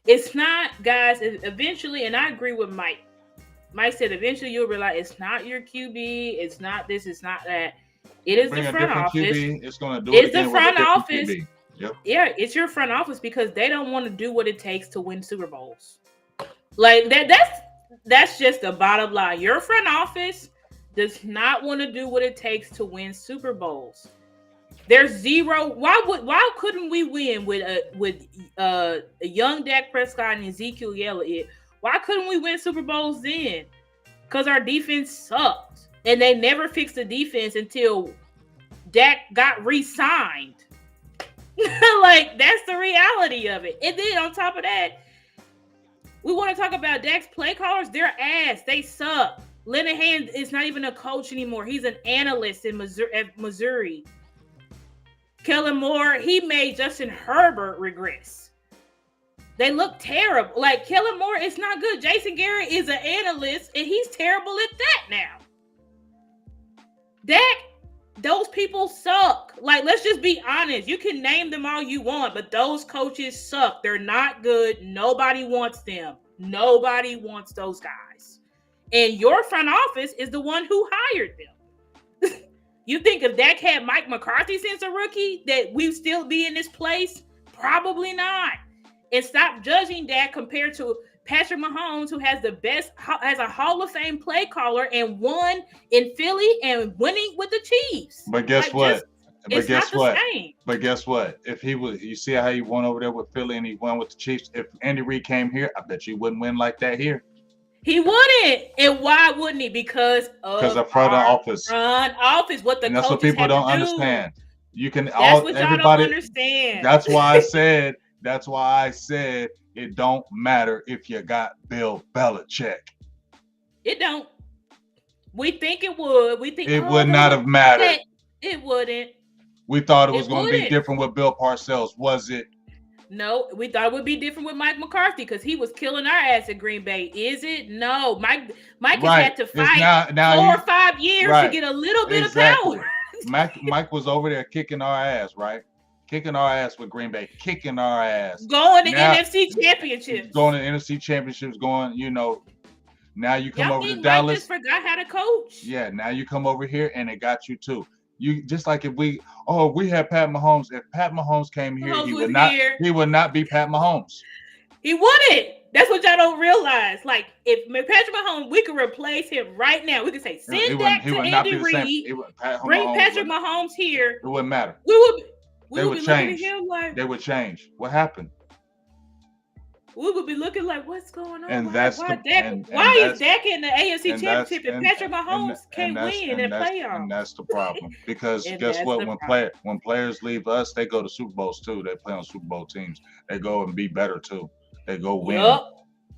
it's not, guys. Eventually, and I agree with Mike. Mike said eventually you'll realize it's not your QB, it's not this, it's not that. It is the Bring a front different office. QB. It's going to do it It's the again with a front different office. QB. Yep. Yeah, it's your front office because they don't want to do what it takes to win Super Bowls. Like that's just the bottom line. Your front office does not want to do what it takes to win Super Bowls. There's zero. Why couldn't we win with a young Dak Prescott and Ezekiel Elliott? Why couldn't we win Super Bowls then? Because our defense sucked, and they never fixed the defense until Dak got re-signed. Like, that's the reality of it. And then on top of that, we want to talk about Dak's play callers. They're ass. They suck. Linehan is not even a coach anymore. He's an analyst in Missouri. Kellen Moore, he made Justin Herbert regress. They look terrible. Like, Kellen Moore is not good. Jason Garrett is an analyst, and he's terrible at that now. Dak, those people suck. Like, let's just be honest. You can name them all you want, but those coaches suck. They're not good. Nobody wants them. Nobody wants those guys. And your front office is the one who hired them. You think if Dak had Mike McCarthy since a rookie, that we'd still be in this place? Probably not. And stop judging Dak compared to Patrick Mahomes, who has has a Hall of Fame play caller and won in Philly and winning with the Chiefs. But guess what? It's not the same. But guess what? If he was, you see how he won over there with Philly and he won with the Chiefs. If Andy Reid came here, I bet you wouldn't win like that here. He wouldn't. And why wouldn't he? Because the front office. Front office. What the and that's what people don't understand. You can that's what everybody y'all don't understand. That's why I said. That's why I said it don't matter if you got Bill Belichick. It don't. We think it would. We think it would not have mattered. It wouldn't. We thought it was going to be different with Bill Parcells. Was it? No, we thought it would be different with Mike McCarthy because he was killing our ass at Green Bay. Is it? No. Mike has had to fight now 4 or 5 years to get a little bit of power. Mike was over there kicking our ass, right? Kicking our ass with Green Bay, kicking our ass. Going to NFC Championships. Going to NFC Championships, now you come over to Mike Dallas. Just forgot how to coach. Yeah, now you come over here and it got you too. You just like if we had Pat Mahomes. If Pat Mahomes came here, he would not be Pat Mahomes. He wouldn't. That's what y'all don't realize. Like if Patrick Mahomes, we could replace him right now. We could say send Dak to Andy Reid, bring Patrick Mahomes here. It wouldn't matter. We would be change. Looking at him like they would change. What happened? We would be looking like, what's going on? And why is Dak in the AFC Championship and Patrick Mahomes can't win in the playoffs? And that's the problem. Because guess what? When players leave us, they go to Super Bowls too. They play on Super Bowl teams. They go and be better too. They go win. Yep.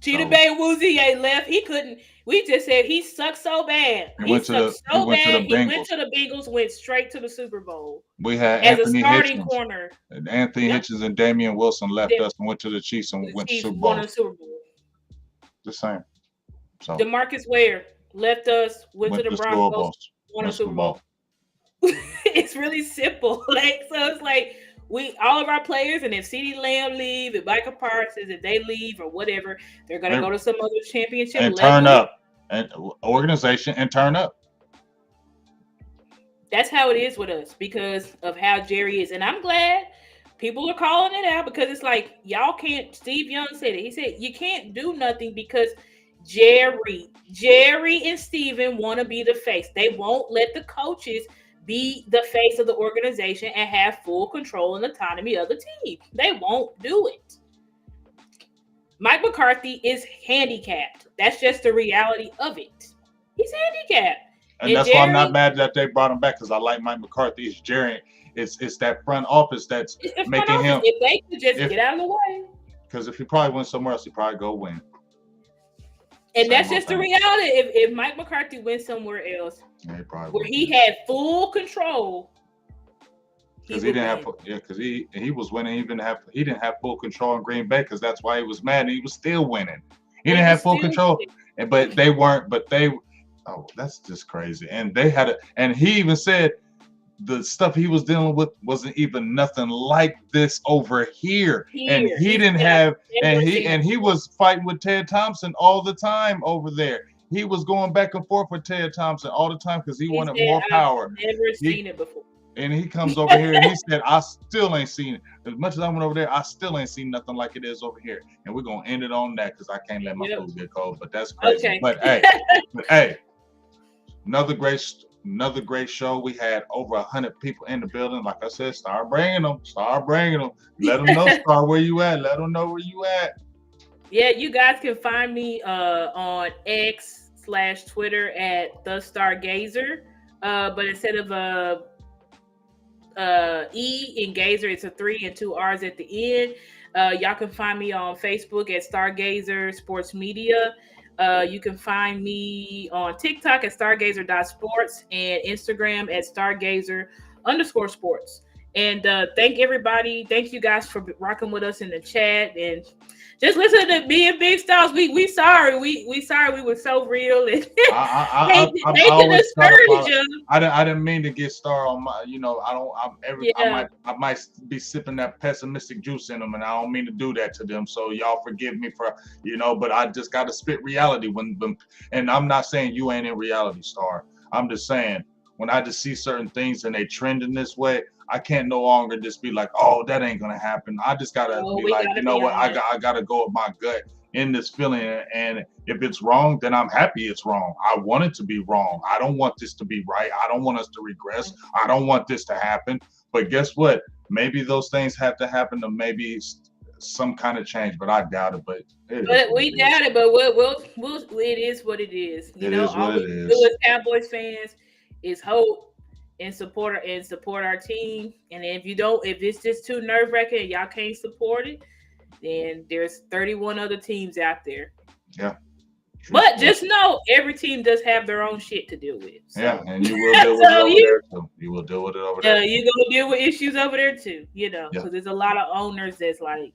Cheetah Bay Woozie left. He couldn't. We just said he sucked so bad. He went to the Bengals, went straight to the Super Bowl. We had as Anthony a starting Hitchens. corner. Anthony Hitchens and Damian Wilson left us and went to the Chiefs and went to Super Bowl. The same. So DeMarcus Ware left us, went to the Broncos, won a Super Bowl. It's really simple. So it's like all of our players, and if CeeDee Lamb leave, if Michael Parsons, if they leave or whatever, they're gonna go to some other championship and turn up and organization and turn up. That's how it is with us because of how Jerry is, and I'm glad people are calling it out because it's like y'all can't. Steve Young said it. He said you can't do nothing because Jerry and Steven want to be the face. They won't let the coaches be the face of the organization and have full control and autonomy of the team. They won't do it. Mike McCarthy is handicapped. That's just the reality of it. He's handicapped. And that's why I'm not mad that they brought him back because I like Mike McCarthy. It's Jerry. It's that front office that's making him. If they could just get out of the way. Because if he probably went somewhere else, he'd probably go win. And that's just the reality. If Mike McCarthy went somewhere else, where he had full control, because he didn't have, because he was winning. He didn't have full control in Green Bay because that's why he was mad and he was still winning. He didn't have full control, but they weren't. But they, that's just crazy. And they had and he even said the stuff he was dealing with wasn't even nothing like this over here. And he didn't have, and he was fighting with Ted Thompson all the time over there. He was going back and forth with Ted Thompson all the time because he wanted more power. I've never seen it before. And he comes over here and he said, I still ain't seen it. As much as I went over there, I still ain't seen nothing like it is over here. And we're going to end it on that because I can't let my food get cold. But that's crazy. Okay. But hey, another great show. We had over 100 people in the building. Like I said, start bringing them. Let them know, Star, where you at. Let them know where you at. Yeah, you guys can find me on X/Twitter at The Stargazer. But instead of E in Gazer, it's a 3 and 2 R's at the end. Y'all can find me on Facebook at Stargazer Sports Media. You can find me on TikTok at stargazer.sports and Instagram at stargazer_sports. And thank everybody. Thank you guys for rocking with us in the chat and just listen to me and Big Stars. We sorry. We sorry we were so real and I hate to always try to discourage follow. you. I didn't mean to get Star on my. You know, I don't. Yeah. I might be sipping that pessimistic juice in them, and I don't mean to do that to them. So y'all forgive me for but I just got to spit reality when. And I'm not saying you ain't in reality, Star. I'm just saying when I just see certain things and they trend in this way, I can't no longer just be like, oh, that ain't gonna happen. I just gotta Oh, be we like, gotta you know be what? honest. I gotta go with my gut in this feeling, and if it's wrong, then I'm happy it's wrong. I want it to be wrong. I don't want this to be right. I don't want us to regress. I don't want this to happen. But guess what? Maybe those things have to happen to maybe some kind of change, but I doubt it. But it is But what we it is. doubt it, but we'll it is what it is. It is All what we it can do is. as Cowboys fans is hope and support our team. And if it's just too nerve wracking and y'all can't support it, then there's 31 other teams out there. Yeah. But just know every team does have their own shit to deal with. So. Yeah, and you will deal with it So over there too. You will deal with it over there. you're gonna deal with issues over there too, Yeah. because there's a lot of owners that's like,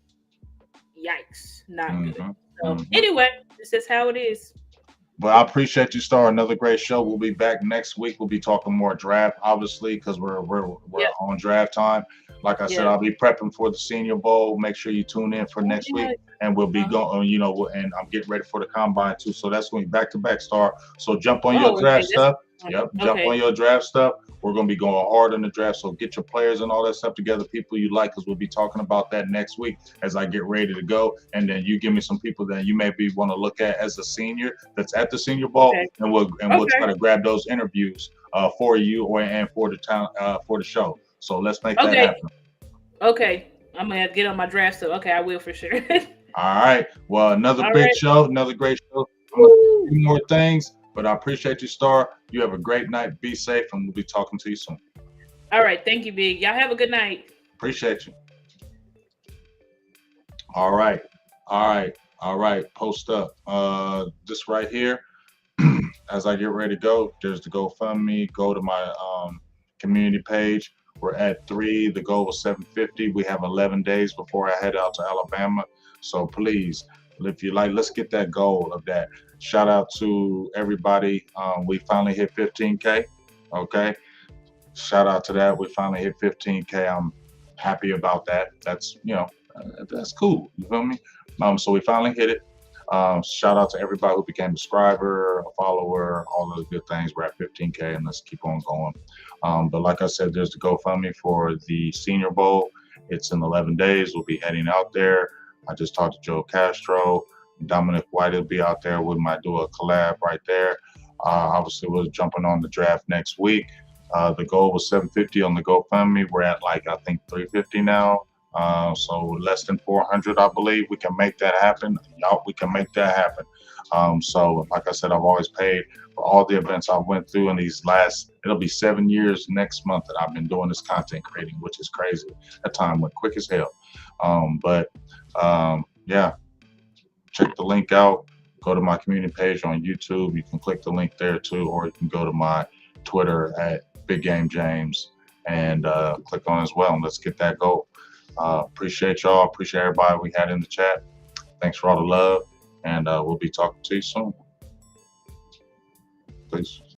yikes, not good. So Mm-hmm. anyway, this is how it is. But I appreciate you, Star. Another great show. We'll be back next week. We'll be talking more draft, obviously, because we're Yep. on draft time. Like I said, Yeah. I'll be prepping for the Senior Bowl. Make sure you tune in for next week, and we'll be going. And I'm getting ready for the combine too. So that's going to be back to back, Star. So jump on your draft stuff. Yep, jump on your draft stuff. We're going to be going hard in the draft. So get your players and all that stuff together, people you like, because we'll be talking about that next week as I get ready to go. And then you give me some people that you maybe want to look at as a senior that's at the Senior Bowl, and we'll try to grab those interviews for you and for the town for the show. So let's make that happen. Okay. I'm gonna have to get on my draft stuff. Okay, I will for sure. All right. Well, another big show, another great show. A few more things. But I appreciate you, Star. You have a great night. Be safe, and we'll be talking to you soon. All right. Thank you, Big. Y'all have a good night. Appreciate you. All right. All right. All right. Post up. This right here. As I get ready to go, there's the GoFundMe. Go to my community page. We're at 3. The goal was 750. We have 11 days before I head out to Alabama. So please, if you like, let's get that goal of that. Shout out to everybody. We finally hit 15K. Okay. Shout out to that. We finally hit 15K. I'm happy about that. That's, that's cool. You feel me? So we finally hit it. Shout out to everybody who became a subscriber, a follower, all those good things. We're at 15K and let's keep on going. But like I said, there's the GoFundMe for the Senior Bowl. It's in 11 days. We'll be heading out there. I just talked to Joe Castro. Dominic White will be out there. We might do a collab right there. Obviously, we're jumping on the draft next week. The goal was 750 on the GoFundMe. We're at I think 350 now. So less than 400, I believe. We can make that happen. Y'all, we can make that happen. So like I said, I've always paid for all the events I went through in these it'll be 7 years next month that I've been doing this content creating, which is crazy. That time went quick as hell. Yeah, check the link out. Go to my community page on YouTube. You can click the link there too, or you can go to my Twitter at Big Game James and click on as well. And let's get that goal. Appreciate y'all. Appreciate everybody we had in the chat. Thanks for all the love. And we'll be talking to you soon. Peace.